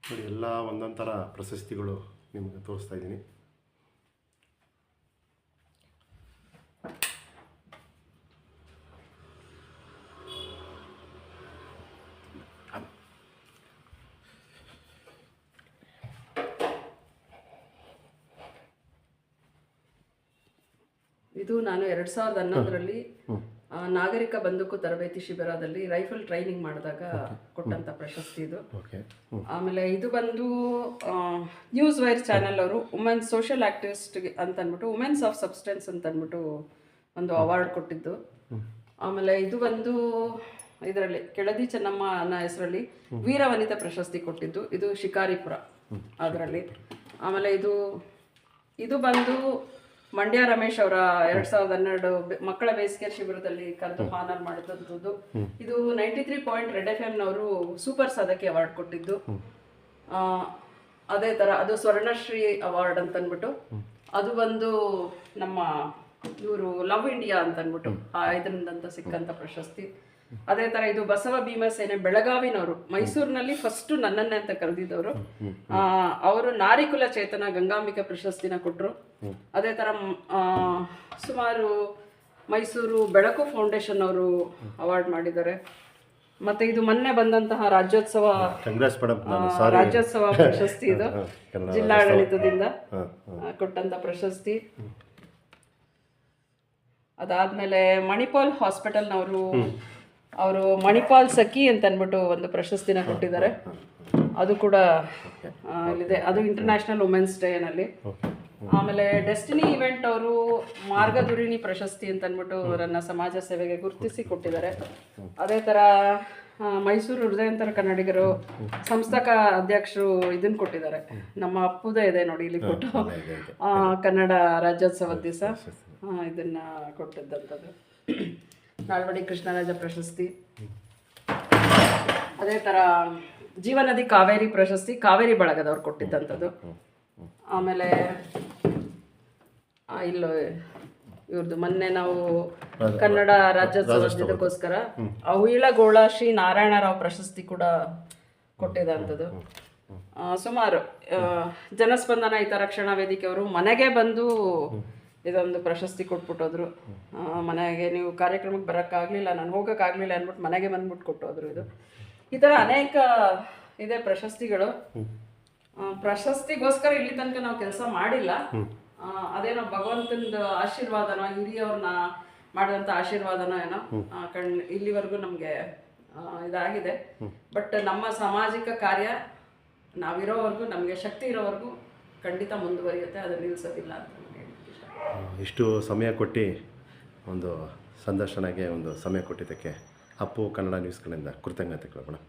S2: ನೋಡಿ, ಎಲ್ಲ ಒಂದೊಂದು ಥರ ಪ್ರಶಸ್ತಿಗಳು ನಿಮಗೆ ತೋರಿಸ್ತಾ ಇದ್ದೀನಿ.
S3: ಇದು ನಾನು 2011ರಲ್ಲಿ ನಾಗರಿಕ ಬಂದೂಕು ತರಬೇತಿ ಶಿಬಿರದಲ್ಲಿ ರೈಫಲ್ ಟ್ರೈನಿಂಗ್ ಮಾಡಿದಾಗ ಕೊಟ್ಟಂತ ಪ್ರಶಸ್ತಿ ಇದು. ಆಮೇಲೆ ಇದು ಬಂದು ನ್ಯೂಸ್ ವೈರ್ ಚಾನೆಲ್ ಅವರು ವುಮೆನ್ ಸೋಷಿಯಲ್ ಆಕ್ಟಿವಿಸ್ಟ್ ಅಂತ ಅಂದ್ಬಿಟ್ಟು ವುಮೆನ್ಸ್ ಆಫ್ ಸಬ್ಸ್ಟೆನ್ಸ್ ಅಂತ ಅಂದ್ಬಿಟ್ಟು ಒಂದು ಅವಾರ್ಡ್ ಕೊಟ್ಟಿದ್ದು. ಆಮೇಲೆ ಇದು ಬಂದು ಇದರಲ್ಲಿ ಕೆಳದಿ ಚೆನ್ನಮ್ಮ ಅನ್ನೋ ಹೆಸರಲ್ಲಿ ವೀರವನಿತಾ ಪ್ರಶಸ್ತಿ ಕೊಟ್ಟಿದ್ದು, ಇದು ಶಿಕಾರಿಪುರ ಅದರಲ್ಲಿ. ಆಮೇಲೆ ಇದು ಬಂದು ಮಂಡ್ಯ ರಮೇಶ್ ಅವರ 2012 ಮಕ್ಕಳ ಬೇಸಿಗೆ ಶಿಬಿರದಲ್ಲಿ ಕರೆದು ಹಾನರ್ ಮಾಡಿದಂಥದ್ದು. ಇದು 93 ರೆಡ್ FM ಸೂಪರ್ ಸಾಧಕಿ ಅವಾರ್ಡ್ ಕೊಟ್ಟಿದ್ದು. ಅದೇ ಥರ ಅದು ಸ್ವರ್ಣಶ್ರೀ ಅವಾರ್ಡ್ ಅಂತ ಅಂದ್ಬಿಟ್ಟು ಅದು ಬಂದು ನಮ್ಮ ಇವರು ಲವ್ ಇಂಡಿಯಾ ಅಂತ ಅಂದ್ಬಿಟ್ಟು ಇದರಿಂದ ಸಿಕ್ಕಂಥ ಪ್ರಶಸ್ತಿ. ಅದೇ ಥರ ಇದು ಬಸವ ಭೀಮಸೇನೆ ಬೆಳಗಾವಿನವರು, ಮೈಸೂರಿನಲ್ಲಿ ಫಸ್ಟ್ ನನ್ನನ್ನೇ ಅಂತ ಕರೆದಿದ್ದವರು. ಅವರು ನಾರಿಕುಲ ಚೇತನ ಗಂಗಾಂಬಿಕೆ ಪ್ರಶಸ್ತಿನ ಕೊಟ್ಟರು. ಅದೇ ಥರ ಸುಮಾರು ಮೈಸೂರು ಬೆಳಕು ಫೌಂಡೇಶನ್ ಅವರು ಅವಾರ್ಡ್ ಮಾಡಿದ್ದಾರೆ. ಮತ್ತೆ ಇದು ಮೊನ್ನೆ ಬಂದಂತಹ ರಾಜ್ಯೋತ್ಸವ ಪ್ರಶಸ್ತಿ, ಇದು ಜಿಲ್ಲಾಡಳಿತದಿಂದ ಕೊಟ್ಟಂತ ಪ್ರಶಸ್ತಿ. ಅದಾದ್ಮೇಲೆ ಮಣಿಪಾಲ್ ಹಾಸ್ಪಿಟಲ್ನವರು ಅವರು ಮಣಿಪಾಲ್ ಸಖಿ ಅಂತ ಅಂದ್ಬಿಟ್ಟು ಒಂದು ಪ್ರಶಸ್ತಿನ ಕೊಟ್ಟಿದ್ದಾರೆ. ಅದು ಕೂಡ ಇಲ್ಲಿದೆ, ಅದು ಇಂಟರ್ನ್ಯಾಷನಲ್ ವುಮೆನ್ಸ್ ಡೇನಲ್ಲಿ. ಆಮೇಲೆ ಡೆಸ್ಟಿನಿ ಇವೆಂಟ್ ಅವರು ಮಾರ್ಗದುರಿಣಿ ಪ್ರಶಸ್ತಿ ಅಂತ ಅಂದ್ಬಿಟ್ಟು ಅವರನ್ನ ಸಮಾಜ ಸೇವೆಗೆ ಗುರುತಿಸಿ ಕೊಟ್ಟಿದ್ದಾರೆ. ಅದೇ ಥರ ಮೈಸೂರು ಹೃದಯಂತರ ಕನ್ನಡಿಗರು ಸಂಸ್ಥಾಕ ಅಧ್ಯಕ್ಷರು ಇದನ್ನು ಕೊಟ್ಟಿದ್ದಾರೆ, ನಮ್ಮ ಅಪ್ಪುದೇ ಇದೆ ನೋಡಿ ಇಲ್ಲಿ ಫೋಟೋ, ಕನ್ನಡ ರಾಜ್ಯೋತ್ಸವದ ದಿವಸ ಇದನ್ನ ಕೊಟ್ಟಿದ್ದಂಥದ್ದು. ನಾಲ್ವಡಿ ಕೃಷ್ಣರಾಜ ಪ್ರಶಸ್ತಿ. ಅದೇ ಥರ ಜೀವನದಿ ಕಾವೇರಿ ಪ್ರಶಸ್ತಿ ಕಾವೇರಿ ಬಳಗದವ್ರು ಕೊಟ್ಟಿದ್ದಂಥದ್ದು. ಆಮೇಲೆ ಇಲ್ಲೋ ಇವ್ರದ್ದು ಮೊನ್ನೆ ನಾವು ಕನ್ನಡ ರಾಜ್ಯೋತ್ಸವದಕ್ಕೋಸ್ಕರ ಅವಿಳಗೋಳ ಶ್ರೀ ನಾರಾಯಣರಾವ್ ಪ್ರಶಸ್ತಿ ಕೂಡ ಕೊಟ್ಟಿದ್ದಂಥದ್ದು. ಸುಮಾರು ಜನಸ್ಪಂದನ ಹಿತರಕ್ಷಣಾ ವೇದಿಕೆಯವರು ಮನೆಗೆ ಬಂದು ಇದೊಂದು ಪ್ರಶಸ್ತಿ ಕೊಟ್ಬಿಟ್ಟೋದ್ರು. ಮನೆಗೆ ನೀವು ಕಾರ್ಯಕ್ರಮಕ್ಕೆ ಬರೋಕ್ಕಾಗಲಿಲ್ಲ, ನಾನು ಹೋಗೋಕ್ಕಾಗಲಿಲ್ಲ ಅಂದ್ಬಿಟ್ಟು ಮನೆಗೆ ಬಂದ್ಬಿಟ್ಟು ಕೊಟ್ಟೋದ್ರು. ಇದು ಈ ಥರ ಅನೇಕ ಇದೆ ಪ್ರಶಸ್ತಿಗಳು. ಪ್ರಶಸ್ತಿಗೋಸ್ಕರ ಇಲ್ಲಿ ತನಕ ನಾವು ಕೆಲಸ ಮಾಡಿಲ್ಲ. ಅದೇನೋ ಭಗವಂತನ ಆಶೀರ್ವಾದನೋ ಹಿರಿಯವ್ರನ್ನ ಮಾಡಿದಂಥ ಆಶೀರ್ವಾದನೋ ಏನೋ ಇಲ್ಲಿವರೆಗೂ ನಮಗೆ ಇದಾಗಿದೆ. ಬಟ್ ನಮ್ಮ ಸಾಮಾಜಿಕ ಕಾರ್ಯ ನಾವಿರೋವರೆಗೂ, ನಮಗೆ ಶಕ್ತಿ ಇರೋವರೆಗೂ ಖಂಡಿತ ಮುಂದುವರಿಯುತ್ತೆ, ಅದು ನಿಲ್ಲಿಸೋದಿಲ್ಲ ಅಂತ
S2: ಇಷ್ಟು ಸಮಯ ಕೊಟ್ಟು ಒಂದು ಸಂದರ್ಶನಕ್ಕೆ ಒಂದು ಸಮಯ ಕೊಟ್ಟಿದ್ದಕ್ಕೆ ಅಪ್ಪು ಕನ್ನಡ ನ್ಯೂಸ್ ಕಡೆಯಿಂದ ಕೃತಜ್ಞತೆಗಳು ಮೇಡಮ್.